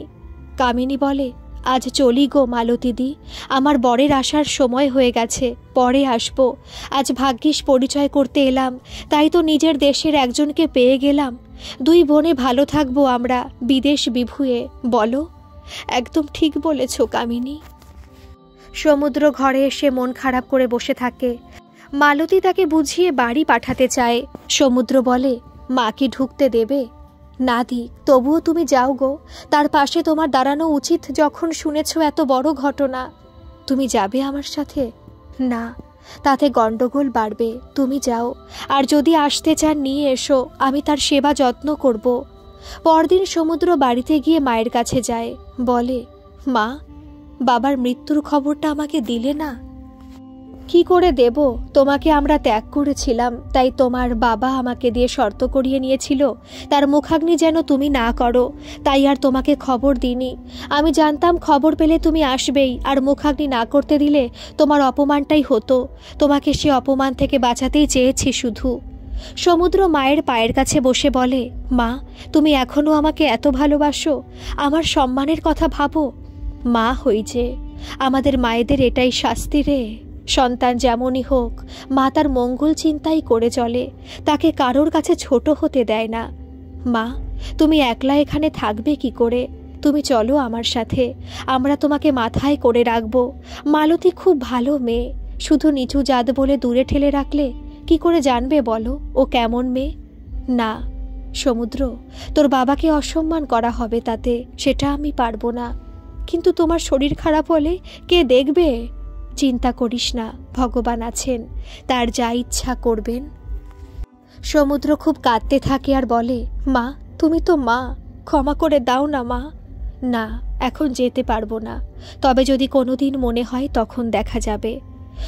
কামিনী বলে, আজ চলি গো মালতীদি, আমার বরের আসার সময় হয়ে গেছে, পরে আসবো। আজ ভাগ্যিস পরিচয় করতে এলাম, তাই তো নিজের দেশের একজনকে পেয়ে গেলাম। দুই বোনে ভালো থাকবো আমরা বিদেশ বিভুয়ে, বলো? একদম ঠিক বলেছ কামিনী। সমুদ্র ঘরে এসে মন খারাপ করে বসে থাকে। মালতী তাকে বুঝিয়ে বাড়ি পাঠাতে চায়। সমুদ্র বলে, মা কি ঢুকতে দেবে? না দিক, তবুও তুমি যাও গো, তার পাশে তোমার দাঁড়ানো উচিত যখন শুনেছ এত বড় ঘটনা। তুমি যাবে আমার সাথে? না, তাতে গন্ডগোল বাড়বে, তুমি যাও। আর যদি আসতে চান নিয়ে এসো, আমি তার সেবা যত্ন করব। পরদিন সমুদ্র বাড়িতে গিয়ে মায়ের কাছে যায়, বলে, মা, বাবার মৃত্যুর খবরটা আমাকে দিলে না? কি করে দেব, তোমাকে আমরা ত্যাগ করেছিলাম, তাই তোমার বাবা আমাকে দিয়ে শর্ত করিয়ে নিয়েছিল তার মুখাগ্নি যেন তুমি না করো, তাই আর তোমাকে খবর দিইনি। আমি জানতাম খবর পেলে তুমি আসবেই, আর মুখাগ্নি না করতে দিলে তোমার অপমানটাই হতো। তোমাকে সে অপমান থেকে বাঁচাতেই চেয়েছি শুধু। সমুদ্র মায়ের পায়ের কাছে বসে বলে, মা, তুমি এখনো আমাকে এত ভালোবাসো, আমার সম্মানের কথা ভাবো। মা হইছে, আমাদের মায়েদের এটাই শাস্তি রে। সন্তান যেমনই হোক, মা তার মঙ্গল চিন্তাই করে চলে, তাকে কারোর কাছে ছোট হতে দেয় না। মা, তুমি একলা এখানে থাকবে কি করে? তুমি চলো আমার সাথে, আমরা তোমাকে মাথায় করে রাখবো। মালতী খুব ভালো মেয়ে, শুধু নিচু জাত বলে দূরে ঠেলে রাখলে কি করে জানবে বলো ও কেমন মেয়ে? না সমুদ্র, তোর বাবাকে অসম্মান করা হবে তাতে, সেটা আমি পারবো না। কিন্তু তোমার শরীর খারাপ হলে কে দেখবে? চিন্তা করিস না, ভগবান আছেন, তার যা ইচ্ছা করবেন। সমুদ্র খুব কাঁদতে থাকে আর বলে, মা, তুমি তো মা, ক্ষমা করে দাও না মা। না, এখন যেতে পারবো না, তবে যদি কোনোদিন মনে হয় তখন দেখা যাবে।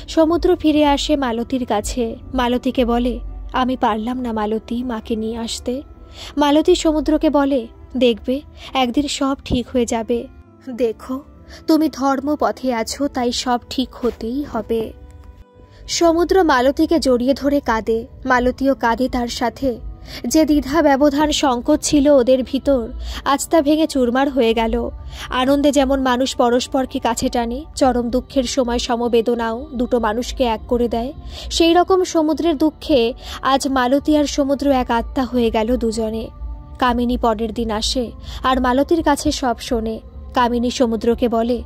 সমুদ্র ফিরে আসে মালতীর কাছে। মালতীকে বলে, আমি পারলাম না মালতী মাকে নিয়ে আসতে। মালতী সমুদ্রকে বলে, দেখবে একদিন সব ঠিক হয়ে যাবে। দেখো, তুমি ধর্ম পথে আছো, তাই সব ঠিক হতেই হবে। সমুদ্র মালতীকে জড়িয়ে ধরে কাঁদে, মালতীও কাঁদে তার সাথে। যে দ্বিধা ব্যবধান সংকট ছিল ওদের ভিতর, আজ তা ভেঙে চুরমার হয়ে গেল। আনন্দে যেমন মানুষ পরস্পরকে কাছে টানে, চরম দুঃখের সময় সমবেদনাও দুটো মানুষকে এক করে দেয়, সেই রকম সমুদ্রের দুঃখে আজ মালতী আর সমুদ্র এক আত্মা হয়ে গেল দুজনে। কামিনী পরের দিন আসে আর মালতীর কাছে সব শোনে। কামিনী সমুদ্রকে বলে,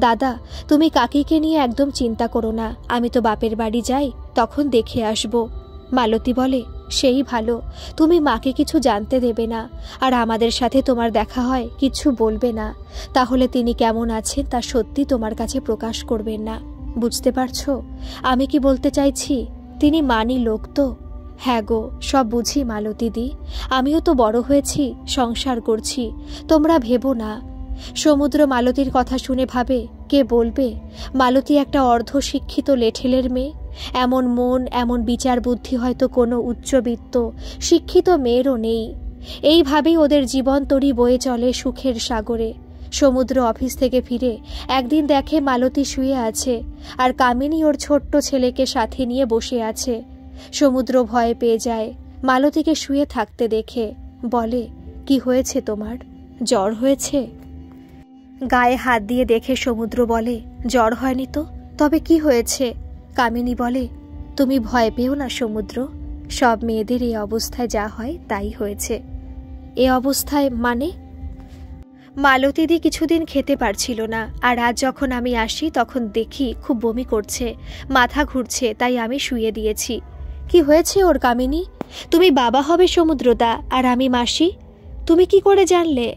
দাদা, তুমি কাকিকে নিয়ে একদম চিন্তা করো না, আমি তো বাপের বাড়ি যাই, তখন দেখে আসব। মালতী বলে, সেই ভালো, তুমি মাকে কিছু জানতে দেবে না, আর আমাদের সাথে তোমার দেখা হয় কিছু বলবে না, তাহলে তিনি কেমন আছেন তা সত্যি তোমার কাছে প্রকাশ করবেন না। বুঝতে পারছো আমি কি বলতে চাইছি? তিনি মানি লোক তো। হ্যাঁ গো, সব বুঝি মালতীদি, আমিও তো বড় হয়েছি, সংসার করছি, তোমরা ভেবো না। সমুদ্র মালতীর কথা শুনে ভাবে, কে বলবে মালতী একটা অর্ধশিক্ষিত লেঠেলের মেয়ে? এমন মন, এমন বিচার বুদ্ধি হয়তো কোনো উচ্চবিত্ত শিক্ষিত মেয়েরও নেই। এইভাবেই ওদের জীবন তরি বয়ে চলে সুখের সাগরে। সমুদ্র অফিস থেকে ফিরে একদিন দেখে মালতী শুয়ে আছে, আর কামিনী ওর ছোট্ট ছেলেকে সাথে নিয়ে বসে আছে। সমুদ্র ভয় পেয়ে যায় মালতীকে শুয়ে থাকতে দেখে, বলে, কি হয়েছে তোমার? জ্বর হয়েছে? গায়ে হাত দিয়ে দেখে সমুদ্র বলে, জ্বর হয়নি তো, তবে কি হয়েছে? কামিনী বলে, তুমি ভয় পেও না সমুদ্র, সব মেয়েদের এই অবস্থায় যা হয় তাই হয়েছে। এ অবস্থায় মানে? মালতীদি কিছুদিন খেতে পারছিল না, আর আজ যখন আমি আসি তখন দেখি খুব বমি করছে, মাথা ঘুরছে, তাই আমি শুয়ে দিয়েছি। কি হয়েছে ওর কামিনী? তুমি বাবা হবে সমুদ্রদা, আর আমি মাসি। তুমি কি করে জানলে?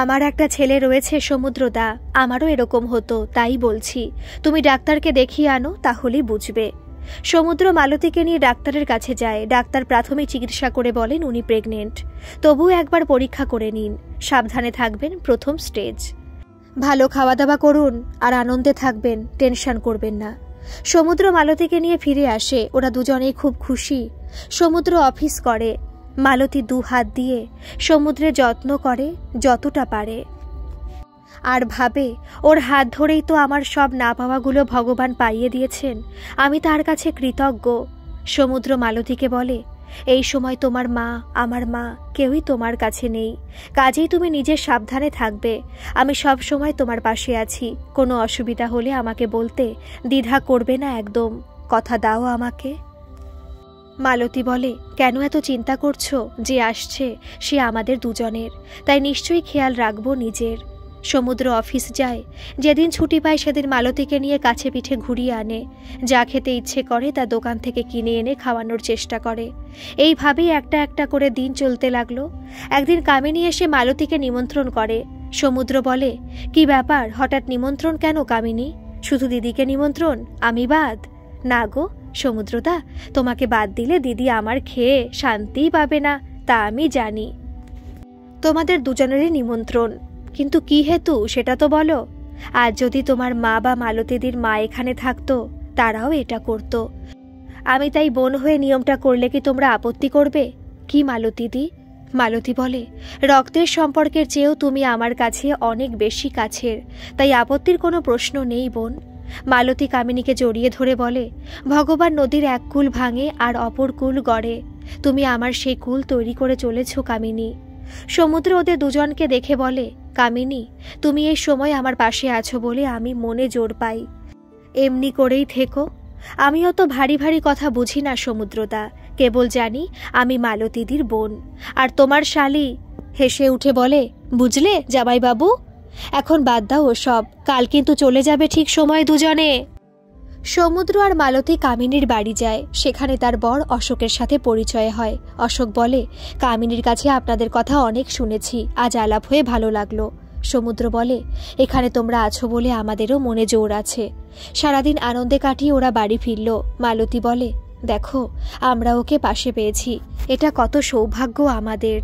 আমার একটা ছেলে রয়েছে সমুদ্রদা, আমারও এরকম হতো, তাই বলছি। তুমি ডাক্তারকে দেখিয়ে আনো, তাহলেই বুঝবে। সমুদ্র মালতীকে নিয়ে ডাক্তারের কাছে যায়। ডাক্তার প্রাথমিক চিকিৎসা করে বলেন উনি প্রেগনেন্ট। তবুও একবার পরীক্ষা করে নিন, সাবধানে থাকবেন, প্রথম স্টেজ। ভালো খাওয়া দাওয়া করুন আর আনন্দে থাকবেন, টেনশন করবেন না। সমুদ্র মালতীকে নিয়ে ফিরে আসে। ওরা দুজনেই খুব খুশি। সমুদ্র অফিস করে, মালতী 2 হাত দিয়ে সমুদ্রের যত্ন করে যতটা পারে, আর ভাবে ওর হাত ধরেই তো আমার সব না পাওয়াগুলো ভগবান পাইয়ে দিয়েছেন, আমি তার কাছে কৃতজ্ঞ। সমুদ্র মালতীকে বলে, এই সময় তোমার মা, আমার মা কেউই তোমার কাছে নেই, কাজেই তুমি নিজের সাবধানে থাকবে। আমি সব সময় তোমার পাশে আছি, কোনো অসুবিধা হলে আমাকে বলতে দ্বিধা করবে না একদম, কথা দাও আমাকে। মালতী বলে, কেন এত চিন্তা করছো? যে আসছে সে আমাদের দুজনের, তাই নিশ্চয়ই খেয়াল রাখবো নিজের। সমুদ্র অফিস যায়। যেদিন ছুটি পায় সেদিন মালতীকে নিয়ে কাছে পিঠে ঘুরিয়ে আনে। যা খেতে ইচ্ছে করে তা দোকান থেকে কিনে এনে খাওয়ানোর চেষ্টা করে। এইভাবেই একটা একটা করে দিন চলতে লাগলো। একদিন কামিনী এসে মালতীকে নিমন্ত্রণ করে। সমুদ্র বলে, কি ব্যাপার, হঠাৎ নিমন্ত্রণ কেন কামিনী? শুধু দিদিকে নিমন্ত্রণ, আমি বাদ? না গো সমুদ্রদা, তোমাকে বাদ দিলে দিদি আমার খেয়ে শান্তিই পাবে না, তা আমি জানি। তোমাদের দুজনেরই নিমন্ত্রণ, কিন্তু কি হেতু সেটা তো বলো। আর যদি তোমার মা বা মালতীদির মা এখানে থাকতো, তারাও এটা করতো। আমি তাই বোন হয়ে নিয়মটা করলে কি তোমরা আপত্তি করবে? কি মালতীদি? মালতী বলে, রক্তের সম্পর্কের চেয়েও তুমি আমার কাছে অনেক বেশি কাছের, তাই আপত্তির কোনো প্রশ্ন নেই বোন। মালতী কামিনীকে জড়িয়ে ধরে বলে, ভগবান নদীর এক কূল ভাঙে আর অপর কূল গড়ে, তুমি আমার সেই কূল তৈরি করে চলেছ কামিনী। সমুদ্র ওদের দুজনকে দেখে বলে, কামিনী, তুমি এই সময় আমার পাশে আছো বলে আমি মনে জোর পাই, এমনি করেই থেকো। আমি অত ভারী ভারী কথা বুঝি না সমুদ্রদা, কেবল জানি আমি মালতীদির বোন, আর তোমার শালি। হেসে উঠে বলে, বুঝলে জামাইবাবু, এখন বাদ দাও ওসব, কাল কিন্তু চলে যাবে ঠিক সময় দুজনে। সমুদ্র আর মালতী কামিনীর বাড়ি যায়। সেখানে তার বর অশোকের সাথে পরিচয় হয়। অশোক বলে, কামিনীর কাছে আপনাদের কথা অনেক শুনেছি, আজ আলাপ হয়ে ভালো লাগলো। সমুদ্র বলে, এখানে তোমরা আছো বলে আমাদেরও মনে জোর আছে। সারাদিন আনন্দে কাটিয়ে ওরা বাড়ি ফিরল। মালতী বলে, দেখো আমরা ওকে পাশে পেয়েছি, এটা কত সৌভাগ্য আমাদের।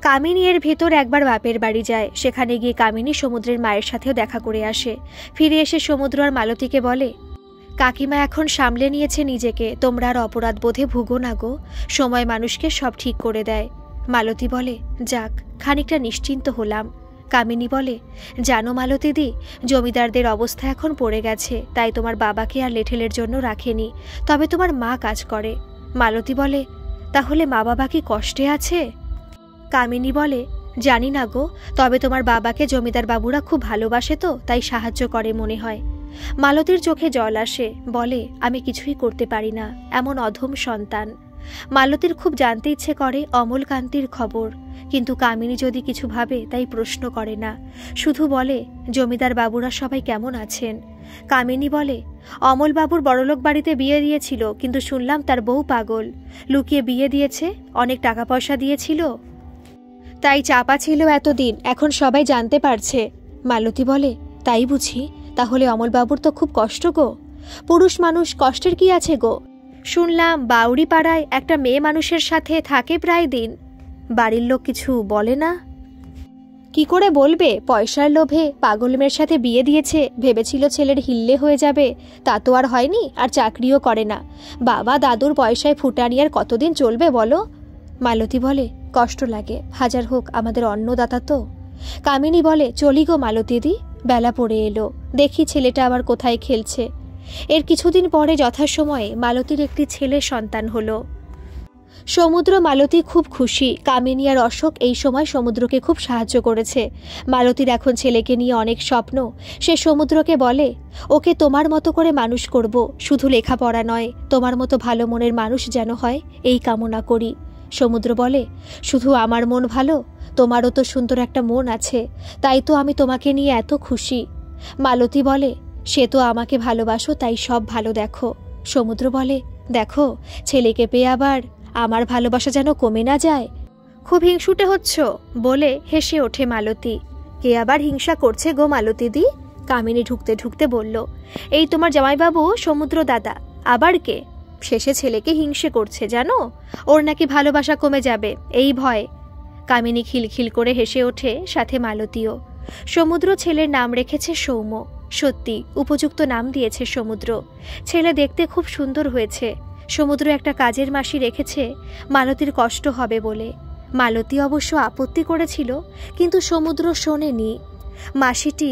কামিনী এর ভেতর একবার বাপের বাড়ি যায়। সেখানে গিয়ে কামিনী সমুদ্রের মায়ের সাথেও দেখা করে আসে। ফিরে এসে সমুদ্র আর মালতীকে বলে, কাকিমা এখন সামলে নিয়েছে নিজেকে, তোমরা আর অপরাধ বোধে ভুগো না গো, সময় মানুষকে সব ঠিক করে দেয়। মালতী বলে, যাক খানিকটা নিশ্চিন্ত হলাম। কামিনী বলে, জানো মালতীদি, জমিদারদের অবস্থা এখন পড়ে গেছে, তাই তোমার বাবাকে আর লেঠেলের জন্য রাখেনি, তবে তোমার মা কাজ করে। মালতী বলে, তাহলে মা বাবা কি কষ্টে আছে? কামিনী বলে, জানি না গো, তবে তোমার বাবাকে জমিদার বাবুরা খুব ভালোবাসে তো, তাই সাহায্য করে মনে হয়। মালতীর চোখে জল আসে, বলে, আমি কিছুই করতে পারি না, এমন অধম সন্তান। মালতীর খুব জানতে ইচ্ছে করে অমলকান্তির খবর, কিন্তু কামিনী যদি কিছু ভাবে তাই প্রশ্ন করে না, শুধু বলে, জমিদার বাবুরা সবাই কেমন আছেন? কামিনী বলে, অমল বাবুর বড়লোক বাড়িতে বিয়ে দিয়েছিল, কিন্তু শুনলাম তার বউ পাগল, লুকিয়ে বিয়ে দিয়েছে, অনেক টাকা পয়সা দিয়েছিল, তাই চাপা ছিল এতদিন, এখন সবাই জানতে পারছে। মালতী বলে, তাই বুঝি, তাহলে অমলবাবুর তো খুব কষ্ট গো। পুরুষ মানুষ, কষ্টের কি আছে গো? শুনলাম বাউরি পাড়ায় একটা মেয়ে মানুষের সাথে থাকে প্রায় দিন, বাড়ির লোক কিছু বলে না? কি করে বলবে, পয়সার লোভে পাগল মেয়ের সাথে বিয়ে দিয়েছে, ভেবেছিল ছেলের হিল্লে হয়ে যাবে, তা তো আর হয়নি, আর চাকরিও করে না। বাবা দাদুর পয়সায় ফুটানি আর কতদিন চলবে বলো? মালতী বলে, কষ্ট লাগে, হাজার হোক আমাদের অন্নদাতা তো। কামিনী বলে, চলি গো মালতীদি, বেলা পড়ে এলো, দেখি ছেলেটা আবার কোথায় খেলছে। এর কিছুদিন পরে যথাসময়ে মালতীর একটি ছেলে সন্তান হলো। সমুদ্র মালতী খুব খুশি। কামিনী আর অশোক এই সময় সমুদ্রকে খুব সাহায্য করেছে। মালতীর এখন ছেলেকে নিয়ে অনেক স্বপ্ন। সে সমুদ্রকে বলে, ওকে তোমার মতো করে মানুষ করব, শুধু লেখাপড়া নয়, তোমার মতো ভালো মনের মানুষ যেন হয়, এই কামনা করি। সমুদ্র বলে, শুধু আমার মন ভালো, তোমারও তো সুন্দর একটা মন আছে, তাই তো আমি তোমাকে নিয়ে এত খুশি। মালতী বলে, সে তো আমাকে ভালোবাসো, তাই সব ভালো দেখো। সমুদ্র বলে, দেখো ছেলেকে পেয়ে আবার আমার ভালোবাসা যেন কমে না যায়। খুব হিংসুটে হচ্ছ বলে হেসে ওঠে মালতী। কে আবার হিংসা করছে গো মালতীদি? কামিনী ঢুকতে ঢুকতে বলল, এই তোমার জামাইবাবু সমুদ্র দাদা। আবার কে? শেষে ছেলেকে হিংসে করছে জানো, ওর নাকি ভালোবাসা কমে যাবে এই ভয়। কামিনী খিলখিল করে হেসে ওঠে, সাথে মালতীও। সমুদ্র ছেলের নাম রেখেছে সৌম্য। সত্যি উপযুক্ত নাম দিয়েছে সমুদ্র। ছেলে দেখতে খুব সুন্দর হয়েছে। সমুদ্র একটা কাজের মাসি রেখেছে মালতীর কষ্ট হবে বলে। মালতী অবশ্য আপত্তি করেছিল, কিন্তু সমুদ্র শোনেনি। মাসিটি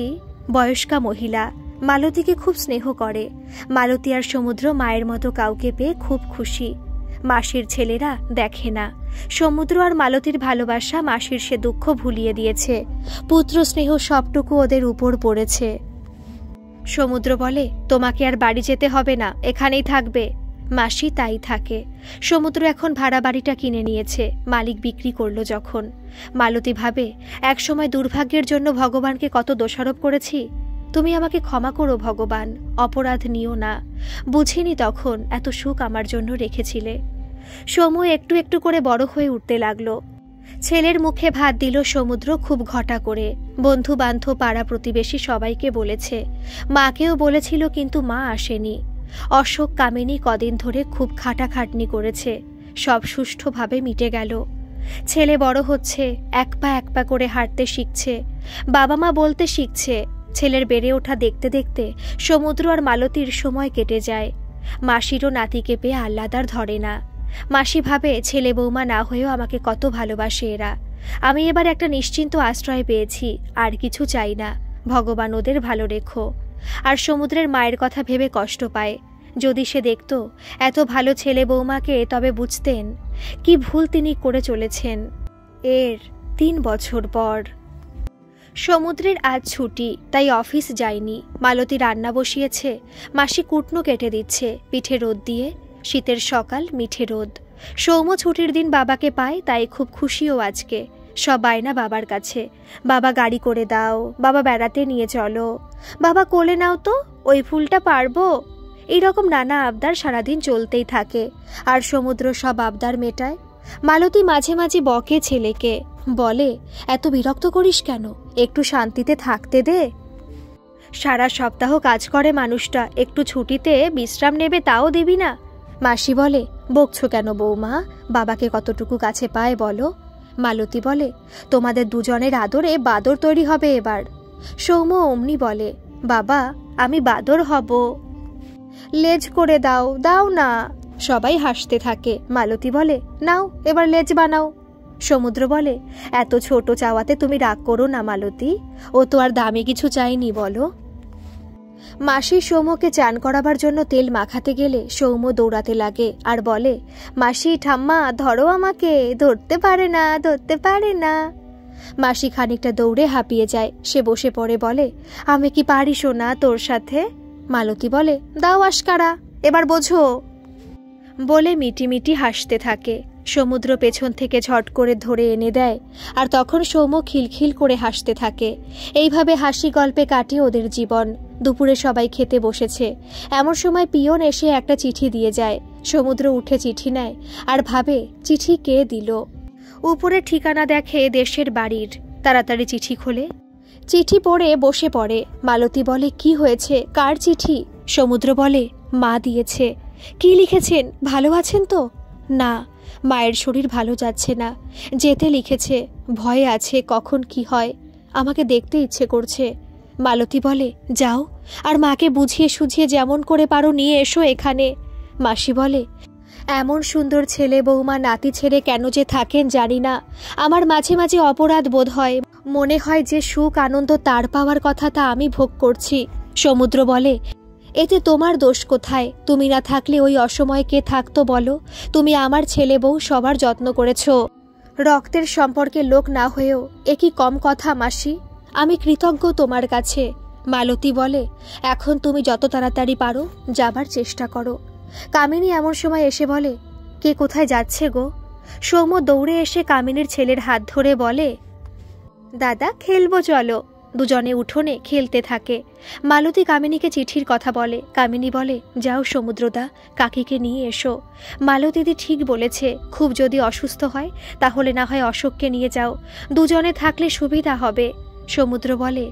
বয়স্কা মহিলা, মালতীকে খুব স্নেহ করে। মালতী আর সমুদ্র মায়ের মতো কাউকে পেয়ে খুব খুশি। মাসির ছেলেরা দেখে না। সমুদ্র আর মালতীর ভালোবাসা মাসির সে দুঃখ ভুলিয়ে দিয়েছে। পুত্র স্নেহ সবটুকু ওদের উপর পড়েছে। সমুদ্র বলে, তোমাকে আর বাড়ি যেতে হবে না, এখানেই থাকবে। মাসি তাই থাকে। সমুদ্র এখন ভাড়া বাড়িটা কিনে নিয়েছে, মালিক বিক্রি করলো যখন। মালতী ভাবে, একসময় দুর্ভাগ্যের জন্য ভগবানকে কত দোষারোপ করেছি। তুমি আমাকে ক্ষমা করো ভগবান, অপরাধ নিও না। বুঝিনি তখন এত সুখ আমার জন্য রেখেছিলে। সময় একটু একটু করে বড় হয়ে উঠতে লাগলো। ছেলের মুখে ভাত দিল সমুদ্র খুব ঘটা করে। বন্ধু বান্ধব পাড়া প্রতিবেশী সবাইকে বলেছে, মাকেও বলেছিল, কিন্তু মা আসেনি। অশোক কামিনী কদিন ধরে খুব খাটাখাটনি করেছে, সব সুষ্ঠুভাবে মিটে গেল। ছেলে বড় হচ্ছে, এক পা করে হাঁটতে শিখছে, বাবা মা বলতে শিখছে। ছেলের বেড়ে ওঠা দেখতে দেখতে সমুদ্র আর মালতীর সময় কেটে যায়। মাসিরও নাতিকে পেয়ে আহ্লাদার ধরে না। মাসি ভাবে, ছেলে বৌমা না হয়েও আমাকে কত ভালোবাসে এরা। আমি এবার একটা নিশ্চিন্ত আশ্রয় পেয়েছি, আর কিছু চাই না। ভগবান ওদের ভালো রেখো। আর সমুদ্রের মায়ের কথা ভেবে কষ্ট পায়। যদি সে দেখত এত ভালো ছেলে বৌমাকে, তবে বুঝতেন কি ভুল তিনি করে চলেছেন। এর 3 বছর পর সমুদ্রের আজ ছুটি, তাই অফিস যায়নি। মালতী রান্না বসিয়েছে, মাসি কুটনো কেটে দিচ্ছে। পিঠে রোদ দিয়ে, শীতের সকাল, মিঠে রোদ। সৌম্য ছুটির দিন বাবাকে পায়, তাই খুব খুশিও আজকে। সব বায়না বাবার কাছে, বাবা গাড়ি করে দাও, বাবা বেড়াতে নিয়ে চলো, বাবা কোলে নাও তো, ওই ফুলটা পারবো। এইরকম নানা আবদার সারাদিন চলতেই থাকে। আর সমুদ্র সব আবদার মেটায়। মালতী মাঝে মাঝে বকে ছেলেকে, বলে, এত বিরক্ত করিস কেন, একটু শান্তিতে থাকতে দে। সারা সপ্তাহ কাজ করে মানুষটা, একটু ছুটিতে বিশ্রাম নেবে তাও দিবি না। মাসি বলে, বকছো কেন বৌমা, বাবাকে কতটুকু কাছে পায় বলো। মালতী বলে, তোমাদের দুজনের আদরে বাদর তৈরি হবে এবার। সৌম্য অমনি বলে, বাবা আমি বাদর হব, লেজ করে দাও, দাও না। সবাই হাসতে থাকে। মালতী বলে, নাও এবার লেজ বানাও। সমুদ্র বলে, এত ছোট চাওয়াতে তুমি রাগ করো না মালতী, ও তো আর দামি কিছু চাইনি বলো। মাসি সৌম্যকে চান করাবার জন্য তেল মাখাতে গেলে সৌম্য দৌড়াতে লাগে আর বলে, মাসি ঠাম্মা ধরো আমাকে, ধরতে পারে না, ধরতে পারে না। মাসি খানিকটা দৌড়ে হাঁপিয়ে যায়। সে বসে পড়ে বলে, আমি কি পারি সোনা তোর সাথে? মালতী বলে, দাও আশকারা, এবার বোঝো, বলে মিটিমিটি হাসতে থাকে। সমুদ্র পেছন থেকে ঝট করে ধরে এনে দেয়, আর তখন সৌম্য খিলখিল করে হাসতে থাকে। এইভাবে হাসি গল্পে কাটে ওদের জীবন। দুপুরে সবাই খেতে বসেছে। এমন সময় পিয়ন এসে একটা চিঠি দিয়ে যায়। সমুদ্র উঠে চিঠি নেয় আর ভাবে, চিঠি কে দিল। উপরে ঠিকানা দেখে দেশের বাড়ির। তাড়াতাড়ি চিঠি খোলে, চিঠি পড়ে বসে পড়ে। মালতী বলে, কি হয়েছে, কার চিঠি? সমুদ্র বলে, মা দিয়েছে। কি লিখেছেন, ভালো আছেন তো? না, মায়ের শরীর ভালো যাচ্ছে না, যেতে লিখেছে, ভয়ে আছে কখন কি হয়, আমাকে দেখতে ইচ্ছে করছে। মালতী বলে, যাও আর মাকে বুঝিয়ে সুঝিয়ে যেমন করে পারো নিয়ে এসো এখানে। মাসি বলে, এমন সুন্দর ছেলে বৌমা নাতি ছেড়ে কেন যে থাকেন জানি না। আমার মাঝে মাঝে অপরাধ বোধ হয়, মনে হয় যে সুখ আনন্দ তার পাওয়ার কথা তা আমি ভোগ করছি। সমুদ্র বলে, এতে তোমার দোষ কোথায়? তুমি না থাকলে ওই অসময়ে কে থাকতো বলো? তুমি আমার ছেলে বউ সবার যত্ন করেছ, রক্তের সম্পর্কে লোক না হয়েও। এ কি কম কথা মাসি? আমি কৃতজ্ঞ তোমার কাছে। মালতী বলে, এখন তুমি যত তাড়াতাড়ি পারো যাবার চেষ্টা করো। কামিনী এমন সময় এসে বলে, কে কোথায় যাচ্ছে গো? সৌম্য দৌড়ে এসে কামিনীর ছেলের হাত ধরে বলে, দাদা খেলবো চলো। দুজনে উঠোনে খেলতে থাকে। মালতী কামিনীকে চিঠির কথা বলে। কামিনী বলে, যাও সমুদ্রদা, কাকিকে নিয়ে এসো। মালতীদি ঠিক বলেছে, খুব যদি অসুস্থ হয় তাহলে না হয় অশোককে নিয়ে যাও, দুজনে থাকলে সুবিধা হবে। সমুদ্র বলে,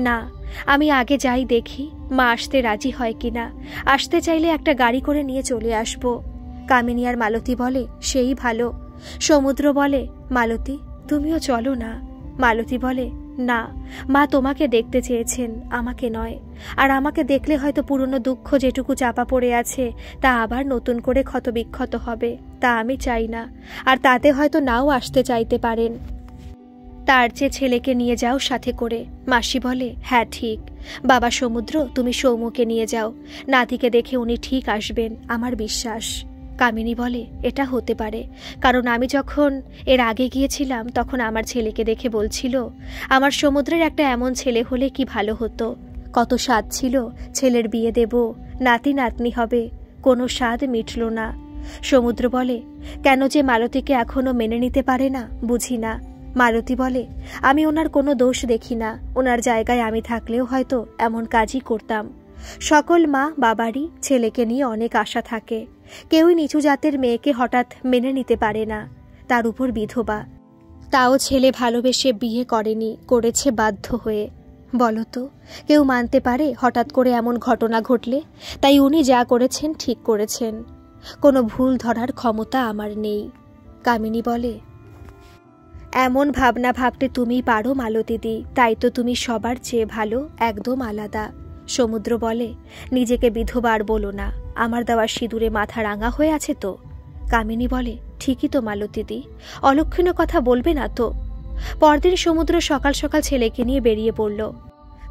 না, আমি আগে যাই দেখি মা আসতে রাজি হয় কিনা, আসতে চাইলে একটা গাড়ি করে নিয়ে চলে আসব। কামিনী আর মালতী বলে, সেই ভালো। সমুদ্র বলে, মালতী তুমিও চলো না। মালতী বলে, না, মা তোমাকে দেখতে চেয়েছেন, আমাকে নয়। আর আমাকে দেখলে হয়তো পুরনো দুঃখ যেটুকু চাপা পড়ে আছে তা আবার নতুন করে ক্ষতবিক্ষত হবে, তা আমি চাই না। আর তাতে হয়তো নাও আসতে চাইতে পারেন, তার চেয়ে ছেলেকে নিয়ে যাও সাথে করে। মাসি বলে, হ্যাঁ ঠিক। বাবা সমুদ্র, তুমি সৌম্যকে নিয়ে যাও, নাতিকে দেখে উনি ঠিক আসবেন, আমার বিশ্বাস। কামিনী বলে, এটা হতে পারে, কারণ আমি যখন এর আগে গিয়েছিলাম তখন আমার ছেলেকে দেখে বলছিল, আমার সমুদ্রের একটা এমন ছেলে হলে কি ভালো হতো, কত স্বাদ ছিল, ছেলের বিয়ে দেব, নাতি নাতনি হবে, কোনো স্বাদ মিটল না। সমুদ্র বলে, কেন যে মালতীকে এখনো মেনে নিতে পারে না বুঝি না। মালতী বলে, আমি ওনার কোনো দোষ দেখি না, ওনার জায়গায় আমি থাকলেও হয়তো এমন কাজই করতাম। সকল মা বাবারই ছেলেকে নিয়ে অনেক আশা থাকে, কেউই নিচু জাতের মেয়েকে হঠাৎ মেনে নিতে পারে না, তার উপর বিধবা, তাও ছেলে ভালোবেসে বিয়ে করেনি, করেছে বাধ্য হয়ে। বলতো কেউ মানতে পারে হঠাৎ করে এমন ঘটনা ঘটলে? তাই উনি যা করেছেন ঠিক করেছেন, কোনো ভুল ধরার ক্ষমতা আমার নেই। কামিনী বলে, এমন ভাবনা ভাবতে তুমি পারো মালতীদি, তাই তো তুমি সবার চেয়ে ভালো, একদম আলাদা। সমুদ্র বলে, নিজেকে বিধবা আর বলো না, আমার দেওয়া সিঁদুরে মাথা রাঙা হয়ে আছে তো। কামিনী বলে, ঠিকই তো মালতীদি, অলক্ষণীয় কথা বলবে না তো। পরদিন সমুদ্র সকাল সকাল ছেলেকে নিয়ে বেরিয়ে পড়ল।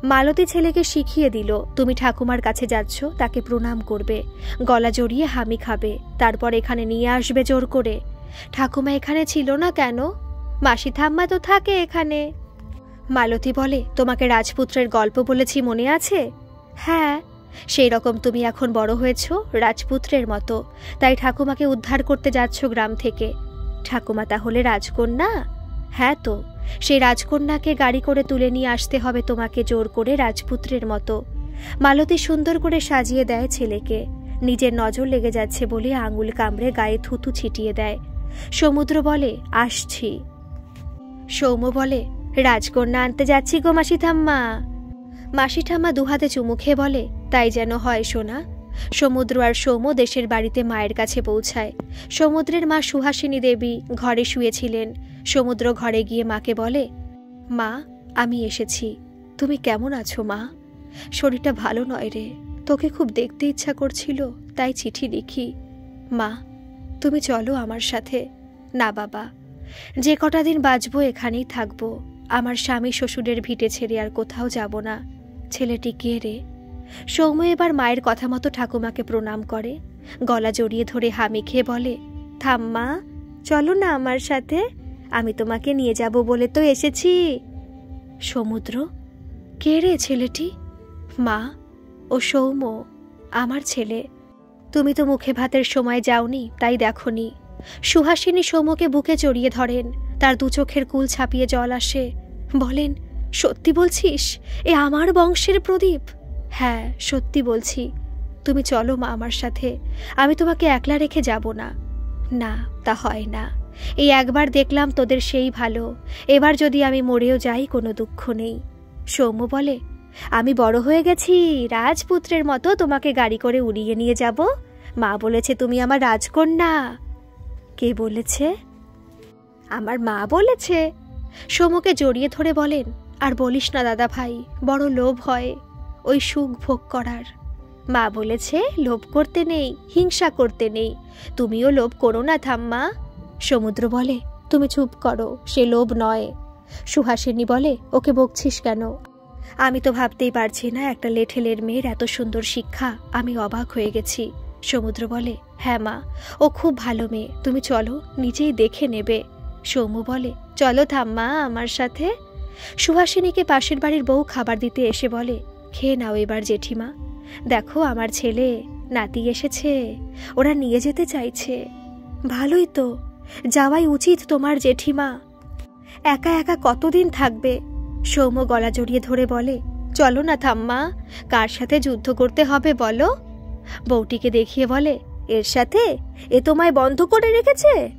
মালতী ছেলেকে শিখিয়ে দিল, তুমি ঠাকুমার কাছে যাচ্ছ, তাকে প্রণাম করবে, গলা জড়িয়ে হামি খাবে, তারপর এখানে নিয়ে আসবে জোর করে। ঠাকুমা এখানে ছিল না কেন? মাসি ঠাম্মা তো থাকে এখানে। মালতী বলে, তোমাকে রাজপুত্রের গল্প বলেছি মনে আছে? হ্যাঁ। সেই রকম তুমি এখন বড় হয়েছ, রাজপুত্রের মতো, তাই ঠাকুমাকে উদ্ধার করতে যাচ্ছ গ্রাম থেকে। ঠাকুমা তাহলে রাজকন্যা? হ্যাঁ তো, সেই রাজকন্যাকে গাড়ি করে তুলে নিয়ে আসতে হবে তোমাকে জোর করে রাজপুত্রের মতো। মালতী সুন্দর করে সাজিয়ে দেয় ছেলেকে, নিজের নজর লেগে যাচ্ছে বলে আঙুল কামড়ে গায়ে থুতু ছিটিয়ে দেয়। সমুদ্র বলে, আসছি। সৌম্য বলে, রাজকন্যা আনতে যাচ্ছি গো মাসি ঠাম্মা। মাসি ঠাম্মা দুহাতে চুমু খেয়ে বলে, তাই যেন হয় সোনা। সমুদ্র আর সৌম্য দেশের বাড়িতে মায়ের কাছে পৌঁছায়। সমুদ্রের মা সুহাসিনী দেবী ঘরে শুয়েছিলেন। সমুদ্র ঘরে গিয়ে মাকে বলে, মা আমি এসেছি, তুমি কেমন আছো মা? শরীরটা ভালো নয় রে, তোকে খুব দেখতে ইচ্ছা করছিল, তাই চিঠি লিখি। মা তুমি চলো আমার সাথে। না বাবা, যে কটা দিন বাঁচবো এখানেই থাকবো, আমার স্বামী শ্বশুরের ভিটে ছেড়ে আর কোথাও যাব না। ছেলেটি কে রে? সৌম্য এবার মায়ের কথা মতো ঠাকুমাকে প্রণাম করে, গলা জড়িয়ে ধরে হামি খেয়ে বলে, ঠাম্মা চলো না আমার সাথে, আমি তোমাকে নিয়ে যাব বলে তো এসেছি। সমুদ্র, কে রে ছেলেটি? মা, ও সৌম্য, আমার ছেলে। তুমি তো মুখে ভাতের সময় যাওনি, তাই দেখনি। সুহাসিনী সৌম্যকে বুকে জড়িয়ে ধরেন, তার দু চোখের কুল ছাপিয়ে জল আসে। বলেন, সত্যি বলছিস এ আমার বংশের প্রদীপ? হ্যাঁ সত্যি বলছি, তুমি চলো মা আমার সাথে, আমি তোমাকে একলা রেখে যাব না। না তা হয় না, এই একবার দেখলাম তোদের সেই ভালো, এবার যদি আমি মরেও যাই কোনো দুঃখ নেই। সৌম্য বলে, আমি বড় হয়ে গেছি, রাজপুত্রের মতো তোমাকে গাড়ি করে উড়িয়ে নিয়ে যাব। মা বলেছে তুমি আমার রাজকন্যা। কে বলেছে? আমার মা বলেছে। সৌম্যকে জড়িয়ে ধরে বলেন, আর বলিস না দাদা ভাই, বড় লোভ হয় ওই সুখ ভোগ করার। মা বলেছে লোভ করতে নেই, হিংসা করতে নেই, তুমিও লোভ করো না ঠাম্মা। সমুদ্র বলে, তুমি চুপ করো, সে লোভ নয়। সুহাসিনী বলে, ওকে বকছিস কেন? আমি তো ভাবতেই পারছি না একটা লেঠেলের মেয়ের এত সুন্দর শিক্ষা, আমি অবাক হয়ে গেছি। সমুদ্র বলে, হ্যাঁ মা, ও খুব ভালো মেয়ে, তুমি চলো, নিজেই দেখে নেবে। সৌম্য বলে, চলো ঠাম্মা আমার সাথে। সুহাসিনীকে পাশের বাড়ির বউ খাবার দিতে এসে বলে, খেয়ে নাও এবার জেঠিমা, দেখো আমার ছেলে নাতি এসেছে, ওরা নিয়ে যেতে চাইছে। ভালোই তো, যাওয়াই উচিত তোমার জেঠিমা, একা একা কতদিন থাকবে? সৌম্য গলা জড়িয়ে ধরে বলে, চলো না ঠাম্মা, কার সাথে যুদ্ধ করতে হবে বলো? বউটিকে দেখিয়ে বলে, এর সাথে? এ তোমায় বন্ধ করে রেখেছে।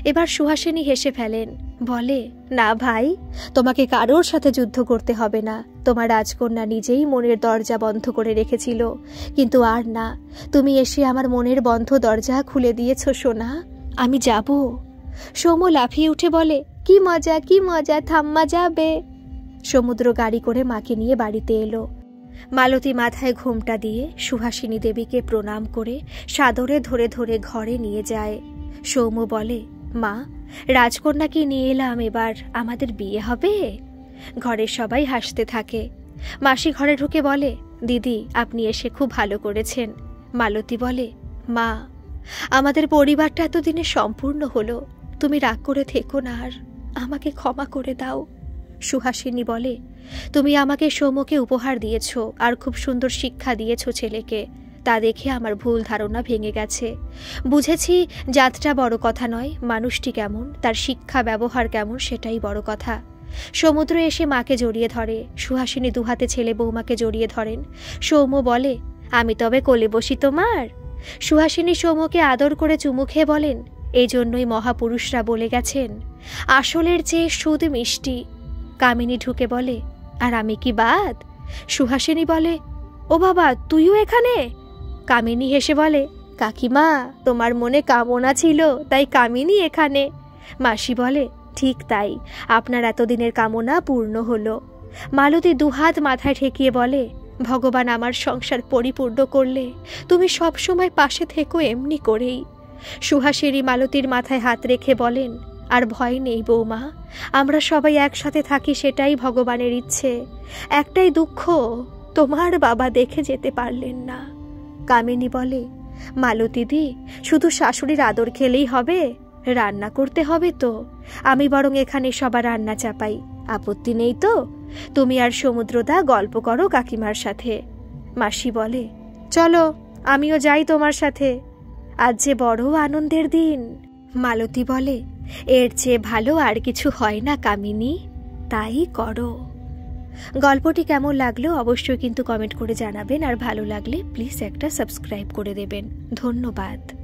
এবার সুহাসিনী হেসে ফেলেন, বলে, না ভাই, তোমাকে কারোর সাথে যুদ্ধ করতে হবে না। তোমার রাজকন্যা নিজেই মনের দরজা বন্ধ করে রেখেছিল, কিন্তু আর না, তুমি এসে আমার মনের বন্ধ দরজা খুলে দিয়েছ সোনা। আমি যাব। সৌম্য লাফিয়ে উঠে বলে, কি মজা, কি মজা, ঠাম্মা যাবে। সমুদ্র গাড়ি করে মাকে নিয়ে বাড়িতে এলো। মালতী মাথায় ঘোমটা দিয়ে সুহাসিনী দেবীকে প্রণাম করে সাদরে ধরে ধরে ঘরে নিয়ে যায়। সৌম্য বলে, মা, রাজকন্যাকে নিয়ে এলাম, এবার আমাদের বিয়ে হবে। ঘরের সবাই হাসতে থাকে। মাসি ঘরে ঢুকে বলে, দিদি, আপনি এসে খুব ভালো করেছেন। মালতী বলে, মা, আমাদের পরিবারটা এতদিনে সম্পূর্ণ হলো, তুমি রাগ করে থেকো না, আর আমাকে ক্ষমা করে দাও। সুহাসিনী বলে, তুমি আমাকে সৌম্যকে উপহার দিয়েছ, আর খুব সুন্দর শিক্ষা দিয়েছ ছেলেকে, তা দেখে আমার ভুল ধারণা ভেঙে গেছে। বুঝেছি জাতটা বড় কথা নয়, মানুষটি কেমন, তার শিক্ষা ব্যবহার কেমন, সেটাই বড় কথা। সমুদ্র এসে মাকে জড়িয়ে ধরে। সুহাসিনী দুহাতে ছেলে বৌমাকে জড়িয়ে ধরেন। সৌম্য বলে, আমি তবে কোলে বসি তোমার? সুহাসিনী সৌম্যকে আদর করে চুমু খেয়ে বলেন, এই জন্যই মহাপুরুষরা বলে গেছেন, আসলের চেয়ে সুদ মিষ্টি। কামিনী ঢুকে বলে, আর আমি কি বাদ? সুহাসিনী বলে, ও বাবা, তুইও এখানে? কামিনী হেসে বলে, কাকিমা, তোমার মনে কামনা ছিল, তাই কামিনী এখানে। মাসি বলে, ঠিক তাই, আপনার এতদিনের কামনা পূর্ণ হলো। মালতী দুহাত মাথায় ঠেকিয়ে বলে, ভগবান আমার সংসার পরিপূর্ণ করলে তুমি সব সময় পাশে থেকো এমনি করেই। সুহাসিনী মালতীর মাথায় হাত রেখে বলেন, আর ভয় নেই বৌমা, আমরা সবাই একসাথে থাকি, সেটাই ভগবানের ইচ্ছে। একটাই দুঃখ, তোমার বাবা দেখে যেতে পারলেন না। কামিনী বলে, মালতীদি, শুধু শাশুড়ির আদর খেলেই হবে? রান্না করতে হবে তো। আমি বরং এখানে সবার রান্না চাপাই, আপত্তি নেই তো? তুমি আর সমুদ্রদা গল্প করো কাকিমার সাথে। মাসি বলে, চলো, আমিও যাই তোমার সাথে, আজ যে বড় আনন্দের দিন। মালতী বলে, এর চেয়ে ভালো আর কিছু হয় না কামিনী, তাই করো। গল্পটি কেমন লাগলো অবশ্যই কিন্তু কমেন্ট করে জানাবেন, আর ভালো লাগলে প্লিজ একটা সাবস্ক্রাইব করে দেবেন। ধন্যবাদ।